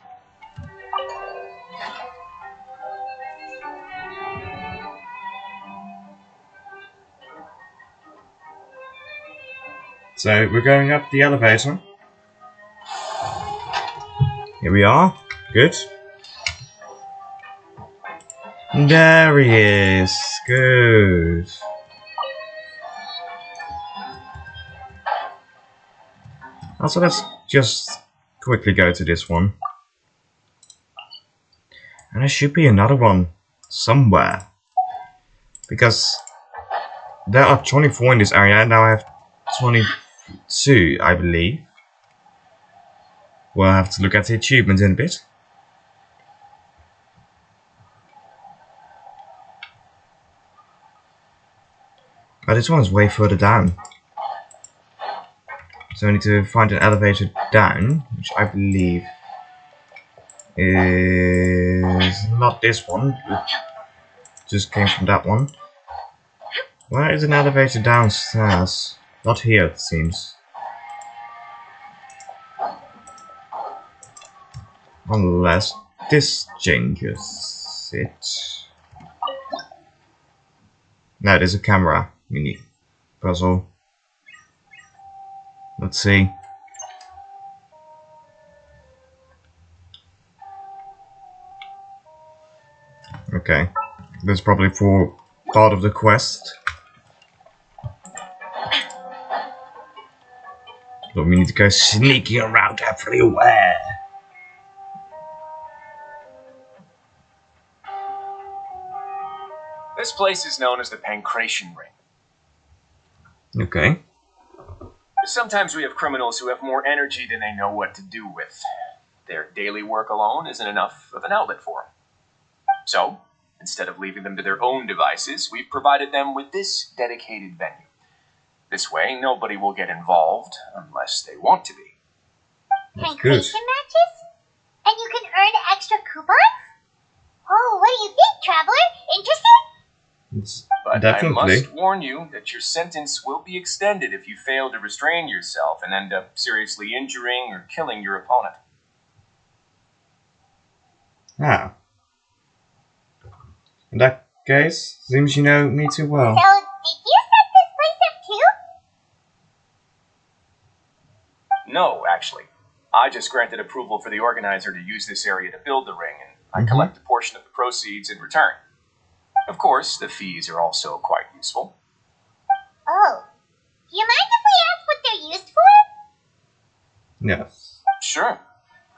So we're going up the elevator. Here we are. Good. There he is. Good. Also, let's just quickly go to this one. And there should be another one somewhere. Because there are 24 in this area, and now I have 22, I believe. We'll have to look at the achievements in a bit. Oh, this one is way further down. So I need to find an elevator down, which I believe is not this one. Just came from that one. Where is an elevator downstairs? Not here, it seems. Unless this changes it. No, there's a camera mini puzzle. Let's see. Okay, that's probably for part of the quest. But we need to go sneaking around everywhere. This place is known as the Pancration Ring. Okay. Sometimes we have criminals who have more energy than they know what to do with. Their daily work alone isn't enough of an outlet for them. So, instead of leaving them to their own devices, we've provided them with this dedicated venue. This way, nobody will get involved unless they want to be. Pancration matches? And you can earn extra coupons? Oh, what do you think, traveler? Interested? But Definitely. I must warn you that your sentence will be extended if you fail to restrain yourself and end up seriously injuring or killing your opponent. Ah. In that case, seems you know me too well. So, did you set this place up too? No, actually. I just granted approval for the organizer to use this area to build the ring, and I collect a portion of the proceeds in return. Of course, the fees are also quite useful. Oh. Do you mind if we ask what they're used for? Yes. Sure.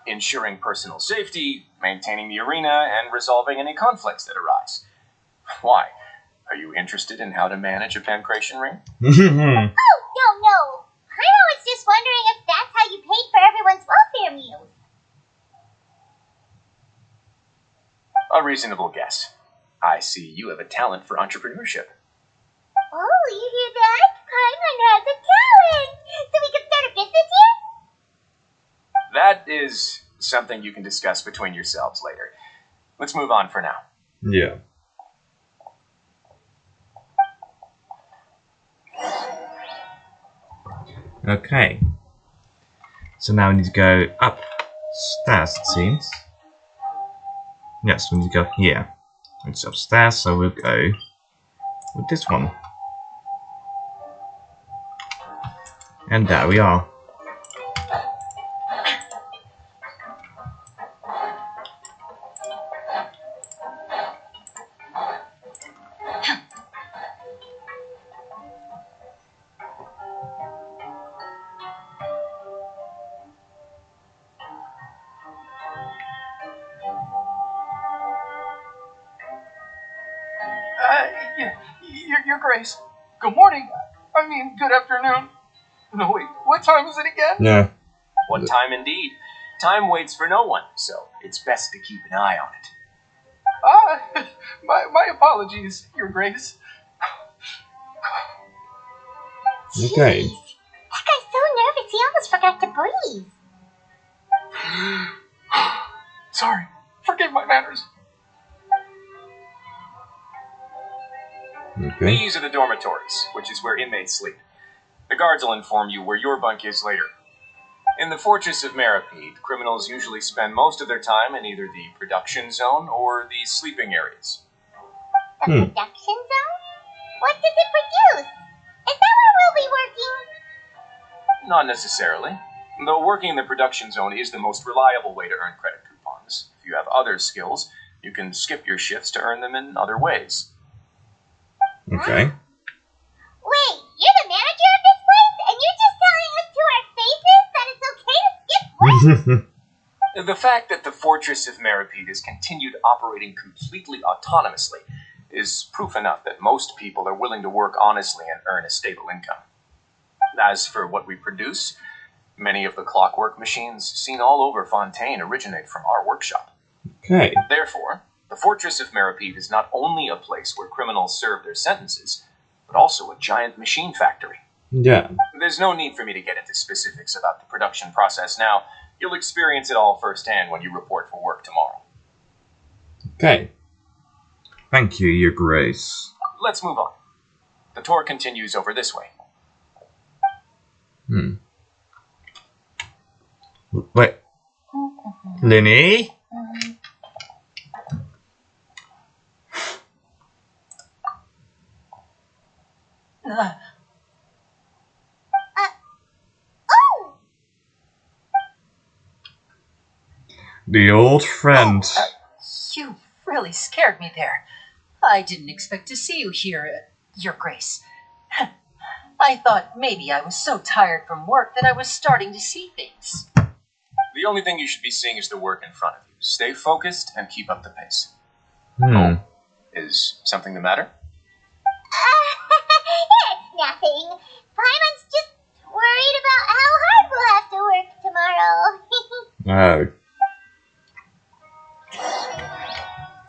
Ensuring personal safety, maintaining the arena, and resolving any conflicts that arise. Why? Are you interested in how to manage a pancration ring? Oh, no. I was just wondering if that's how you paid for everyone's welfare meals. A reasonable guess. I see you have a talent for entrepreneurship. Oh, you hear that? Paimon has a talent! So we can start a business here? That is something you can discuss between yourselves later. Let's move on for now. Yeah. Okay. So now we need to go upstairs, it seems. Yes, we need to go here. It's upstairs, so we'll go with this one. And there we are. Your Grace. Good morning. I mean, good afternoon. No, wait, what time is it again? Yeah. What time indeed? Time waits for no one, so it's best to keep an eye on it. My apologies, Your Grace. Okay. That guy's so nervous he almost forgot to breathe. Sorry, forgive my manners. Okay. These are the dormitories, which is where inmates sleep. The guards will inform you where your bunk is later. In the Fortress of Meripede, criminals usually spend most of their time in either the production zone or the sleeping areas. The production zone? What does it produce? Is that where we'll be working? Not necessarily. Though working in the production zone is the most reliable way to earn credit coupons. If you have other skills, you can skip your shifts to earn them in other ways. Okay. Wait, you're the manager of this place, and you're just telling us to our faces that it's okay to skip work? The fact that the Fortress of Meripede has continued operating completely autonomously is proof enough that most people are willing to work honestly and earn a stable income. As for what we produce, many of the clockwork machines seen all over Fontaine originate from our workshop. Okay. Therefore, the Fortress of Meripede is not only a place where criminals serve their sentences, but also a giant machine factory. Yeah. There's no need for me to get into specifics about the production process now. You'll experience it all firsthand when you report for work tomorrow. Okay. Thank you, Your Grace. Let's move on. The tour continues over this way. Wait. Linny? Oh! The old friend. You really scared me there. I didn't expect to see you here, Your Grace. I thought maybe I was so tired from work that I was starting to see things. The only thing you should be seeing is the work in front of you. Stay focused and keep up the pace. Is something the matter? It's nothing. Paimon's just worried about how hard we'll have to work tomorrow. Oh.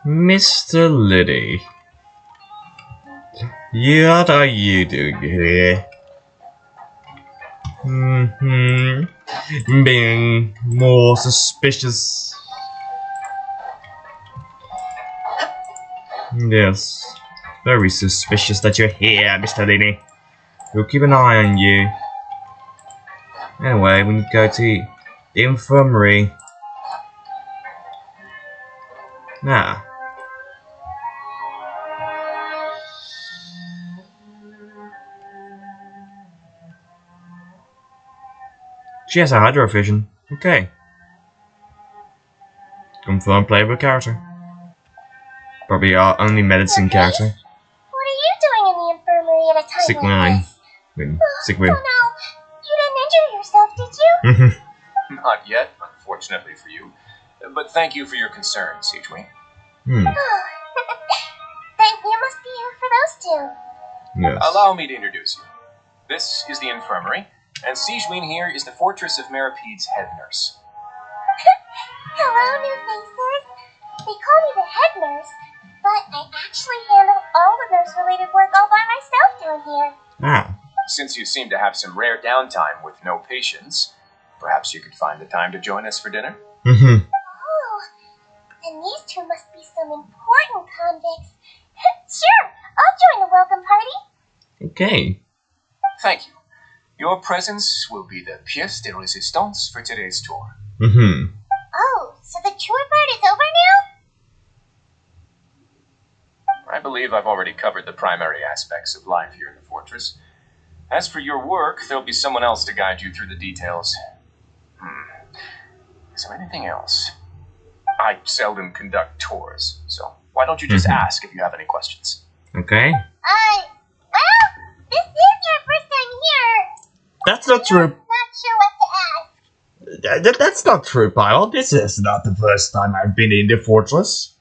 Mr. Liddy. What are you doing here? Being more suspicious. Yes. Very suspicious that you're here, Mr. Liddy. We'll keep an eye on you. Anyway, we need to go to the infirmary. Nah. She has a hydrovision. Okay. Confirmed playable character. Probably our only medicine character. What are you doing in the infirmary at a time Sick like wine. this? Sick Oh win. no, you didn't injure yourself, did you? Not yet, unfortunately for you. But thank you for your concern, Sijui. Then you must be here for those two. Yes. Allow me to introduce you. This is the infirmary, and Sijui here is the Fortress of Meripede's head nurse. Hello, new faces. They call me the head nurse, but I actually handle all the nurse-related work all by myself down here. Ah. Since you seem to have some rare downtime with no patients, perhaps you could find the time to join us for dinner? Oh, then these two must be some important convicts. Sure, I'll join the welcome party. Okay. Thank you. Your presence will be the pièce de résistance for today's tour. Oh, so the tour part is over now? I believe I've already covered the primary aspects of life here in the fortress. As for your work, there'll be someone else to guide you through the details. Is there anything else? I seldom conduct tours, so why don't you just ask if you have any questions? Okay. Well, this is your first time here. That's not true. I'm not sure what to ask. That's not true, Pyle. This is not the first time I've been in the fortress.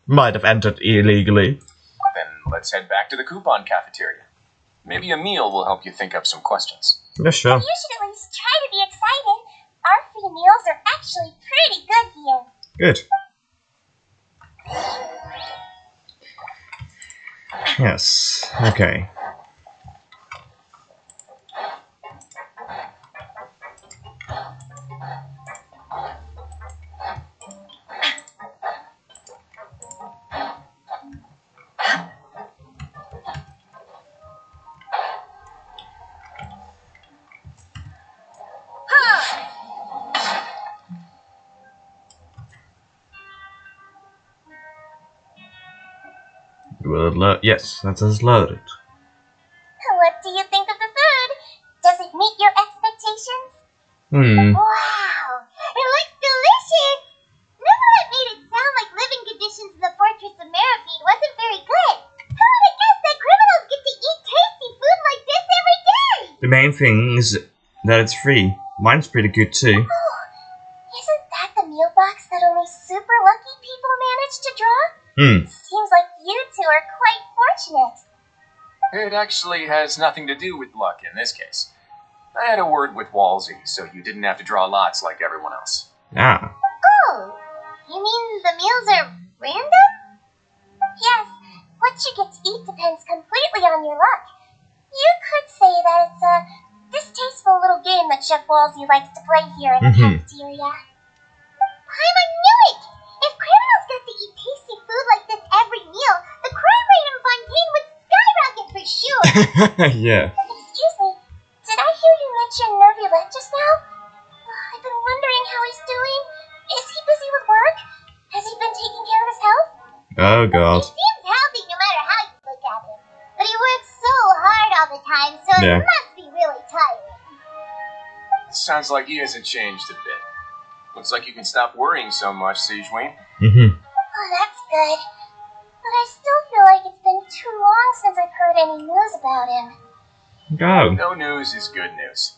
Might have entered illegally. Then let's head back to the coupon cafeteria. Maybe a meal will help you think up some questions. Yeah, sure. You should at least try to be excited. Our free meals are actually pretty good here. Good. Yes. Okay. Yes, that is loaded. What do you think of the food? Does it meet your expectations? Wow, it looks delicious. Neverlet made it sound like living conditions in the Fortress of Meripede wasn't very good. Who would have guessed that criminals get to eat tasty food like this every day? The main thing is that it's free. Mine's pretty good too. Oh, isn't that the meal box that only super lucky people manage to draw? Seems like you two are quite fortunate. It actually has nothing to do with luck in this case. I had a word with Walsey, so you didn't have to draw lots like everyone else. Ah. Oh, you mean the meals are random? Yes, what you get to eat depends completely on your luck. You could say that it's a distasteful little game that Chef Walsey likes to play here in the cafeteria. Paimon knew it! If criminals got to eat tasty food like this every meal, the crime rate in Fontaine would skyrocket for sure! Yeah. Excuse me, did I hear you mention Nervulet just now? I've been wondering how he's doing. Is he busy with work? Has he been taking care of his health? Oh god. He seems healthy no matter how you look at him. But he works so hard all the time, so it must be really tiring. Sounds like he hasn't changed a bit. Looks like you can stop worrying so much, Sigewinne. Oh, that's good. But I still feel like it's been too long since I've heard any news about him. Go. No news is good news.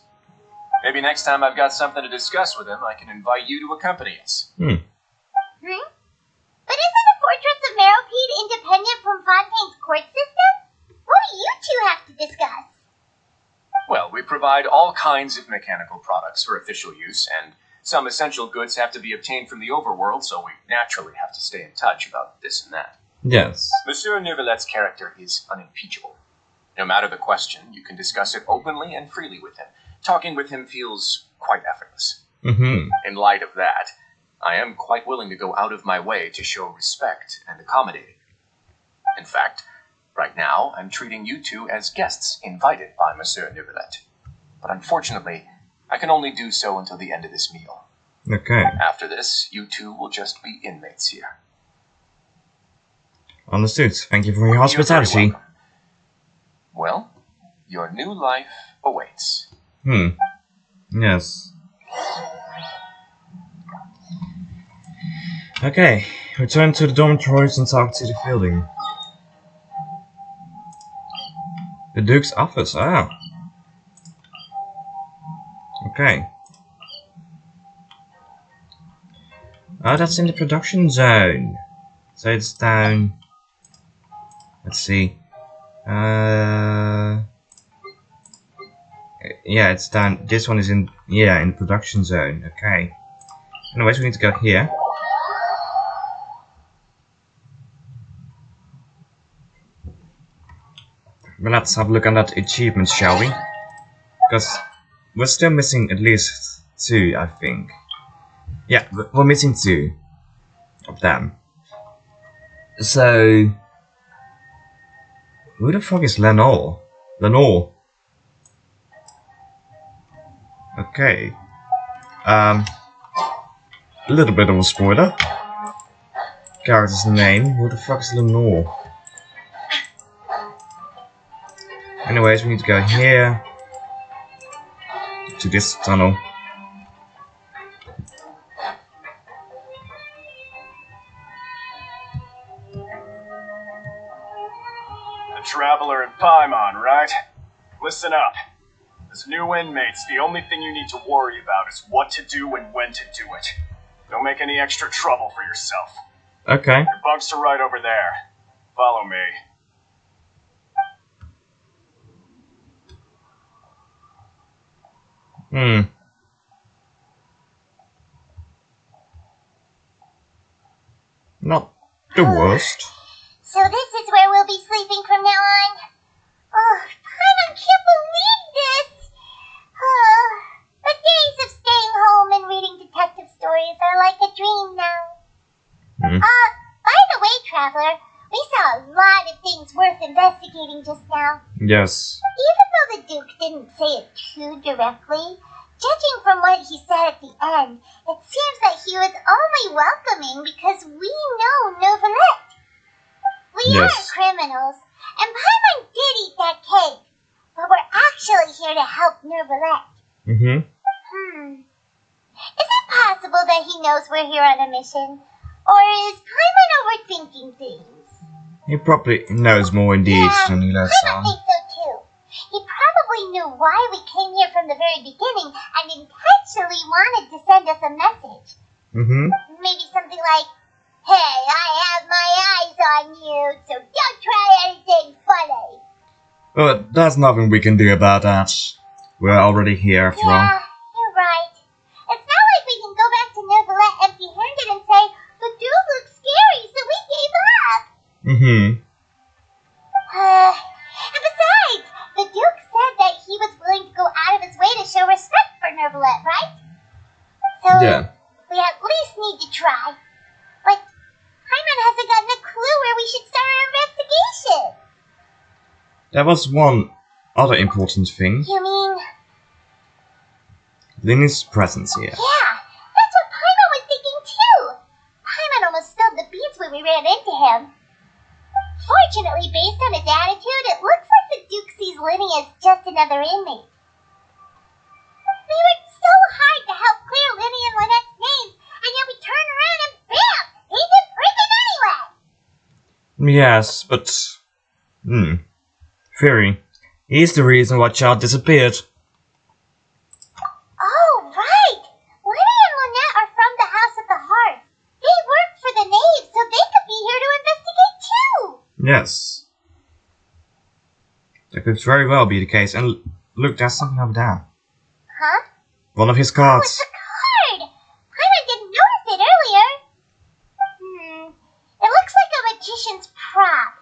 Maybe next time I've got something to discuss with him, I can invite you to accompany us. But isn't the Fortress of Meripede independent from Fontaine's court system? What do you two have to discuss? Well, we provide all kinds of mechanical products for official use, and some essential goods have to be obtained from the overworld, so we naturally have to stay in touch about this and that. Yes. Monsieur Nervulet's character is unimpeachable. No matter the question, you can discuss it openly and freely with him. Talking with him feels quite effortless. In light of that, I am quite willing to go out of my way to show respect and accommodate. In fact, right now, I'm treating you two as guests invited by Monsieur Nervulet. But unfortunately, I can only do so until the end of this meal. Okay. After this, you two will just be inmates here. Understood. Thank you for your hospitality. You're very welcome. Well, your new life awaits. Yes. Okay. Return to the dormitories and talk to the fielding. The Duke's office. Ah. Okay. Oh, that's in the production zone. So it's down. Let's see. Yeah, it's down. This one is in. Yeah, in the production zone. Okay. Anyways, we need to go here. But let's have a look at that achievement, shall we? Because we're still missing at least 2, I think. Yeah, we're missing 2 of them. So, who the fuck is Lenore? Lenore. Okay. A little bit of a spoiler. Character's name. Who the fuck is Lenore? Anyways, we need to go here to this tunnel. The Traveler in Paimon, right? Listen up. As new inmates, the only thing you need to worry about is what to do and when to do it. Don't make any extra trouble for yourself. Okay. Your bunks are right over there. Follow me. Not the worst. So this is where we'll be sleeping from now on. Oh, Paimon can't believe this! The days of staying home and reading detective stories are like a dream now. By the way, Traveler, we saw a lot of things worth investigating just now. Yes. Even though the Duke didn't say it too directly, judging from what he said at the end, it seems that he was only welcoming because we know Nervulet. We aren't criminals, and Paimon did eat that cake, but we're actually here to help Nervulet. possible that he knows we're here on a mission. Or is Paimon overthinking things? He probably knows more indeed than he lets I on. think so too. He probably knew why we came here from the very beginning and intentionally wanted to send us a message. Maybe something like, "Hey, I have my eyes on you, so don't try anything funny." But there's nothing we can do about that. We're already here after all. Yeah, you're right. It's not like we can go back to Neuvillette empty-handed and say, "The dude looks scary, so we gave up." And besides, the Duke said that he was willing to go out of his way to show respect for Neuvillette, right? So, we at least need to try. But Paimon hasn't gotten a clue where we should start our investigation. There was one other important thing. You mean? Linny's presence here. Yeah, that's what Paimon was thinking too. Paimon almost spilled the beans when we ran into him. Fortunately, based on his attitude, it looks like the Duke sees Linny as just another inmate. We worked so hard to help clear Linny and Lynette's names, and yet we turn around and bam! He's in prison anyway! Yes, but... Fury. He's the reason why Child disappeared. Oh, right! Linny and Lynette are from the House at the Hearth. They work for the Knave, so they could be here to investigate too! Yes. That could very well be the case. And look, there's something over there. Huh? One of his Oh, cards. it's a card! Paimon didn't notice it earlier. It looks like a magician's prop.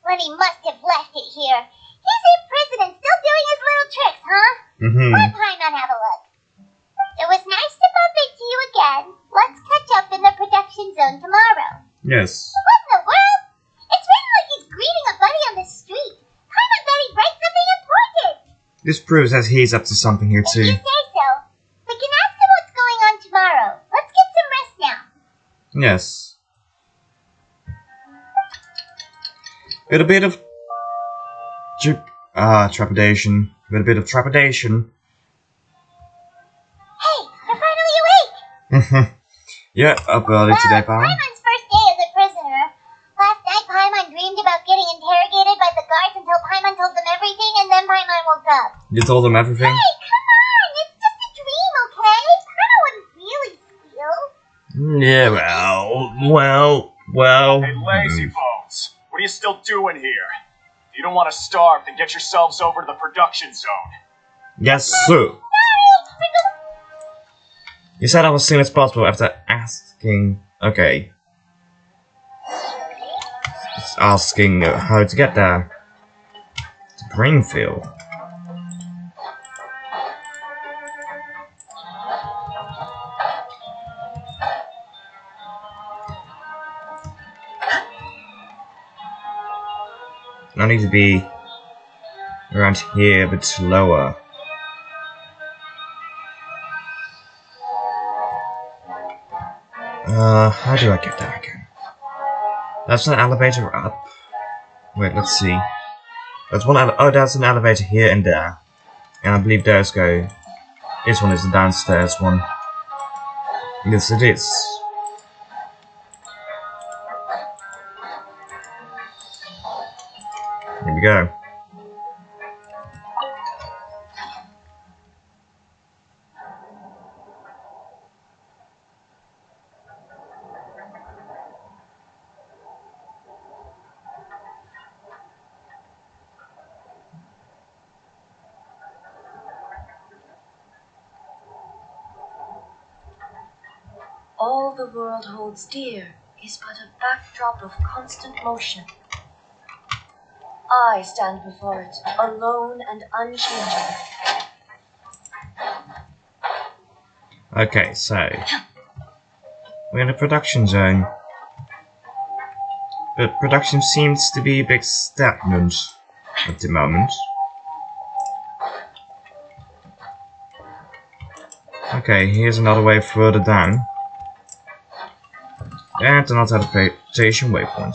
Lenny must have left it here. He's in prison and still doing his little tricks, huh? Let Paimon have a look. It was nice to bump into you again. Let's catch up in the production zone tomorrow. Yes. What in the world? It's written like he's greeting a buddy on the street. Paimon bet he'd write something important. This proves that he's up to something here If too. you say so. We can ask him what's going on tomorrow. Let's get some rest now. Yes. With a bit of trepidation. With a bit of trepidation. Hey, you're finally awake! Yeah, up early today, pal. Paimon's first day as a prisoner. Last night, Paimon dreamed about getting interrogated by the guards until Paimon told them everything, and then Paimon woke up. You told him everything? Hey, come on! It's just a dream, okay? Paimon wouldn't really steal. Yeah, well. Hey, lazy bones. What are you still doing here? If you don't want to starve, then get yourselves over to the production zone. Yes, sir. You said I was as soon as possible after asking... Okay. Just asking how to get there. To Greenfield. I need to be around here, a bit lower. How do I get there again? That's an elevator up. Wait, let's see. There's one. Oh, there's an elevator here and there, and I believe those go. This one is the downstairs one. Yes, it is. Here we go. All the world holds dear is but a backdrop of constant motion. I stand before it, alone and unchanging. Okay, so we're in the production zone, but production seems to be a bit stagnant at the moment. Okay, here's another way further down. And another teleportation waypoint.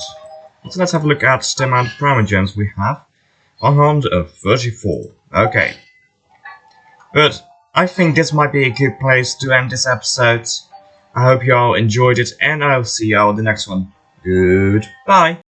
So let's have a look at the amount of primer gems we have. 134. Okay. But I think this might be a good place to end this episode. I hope you all enjoyed it, and I'll see you all in the next one. Goodbye.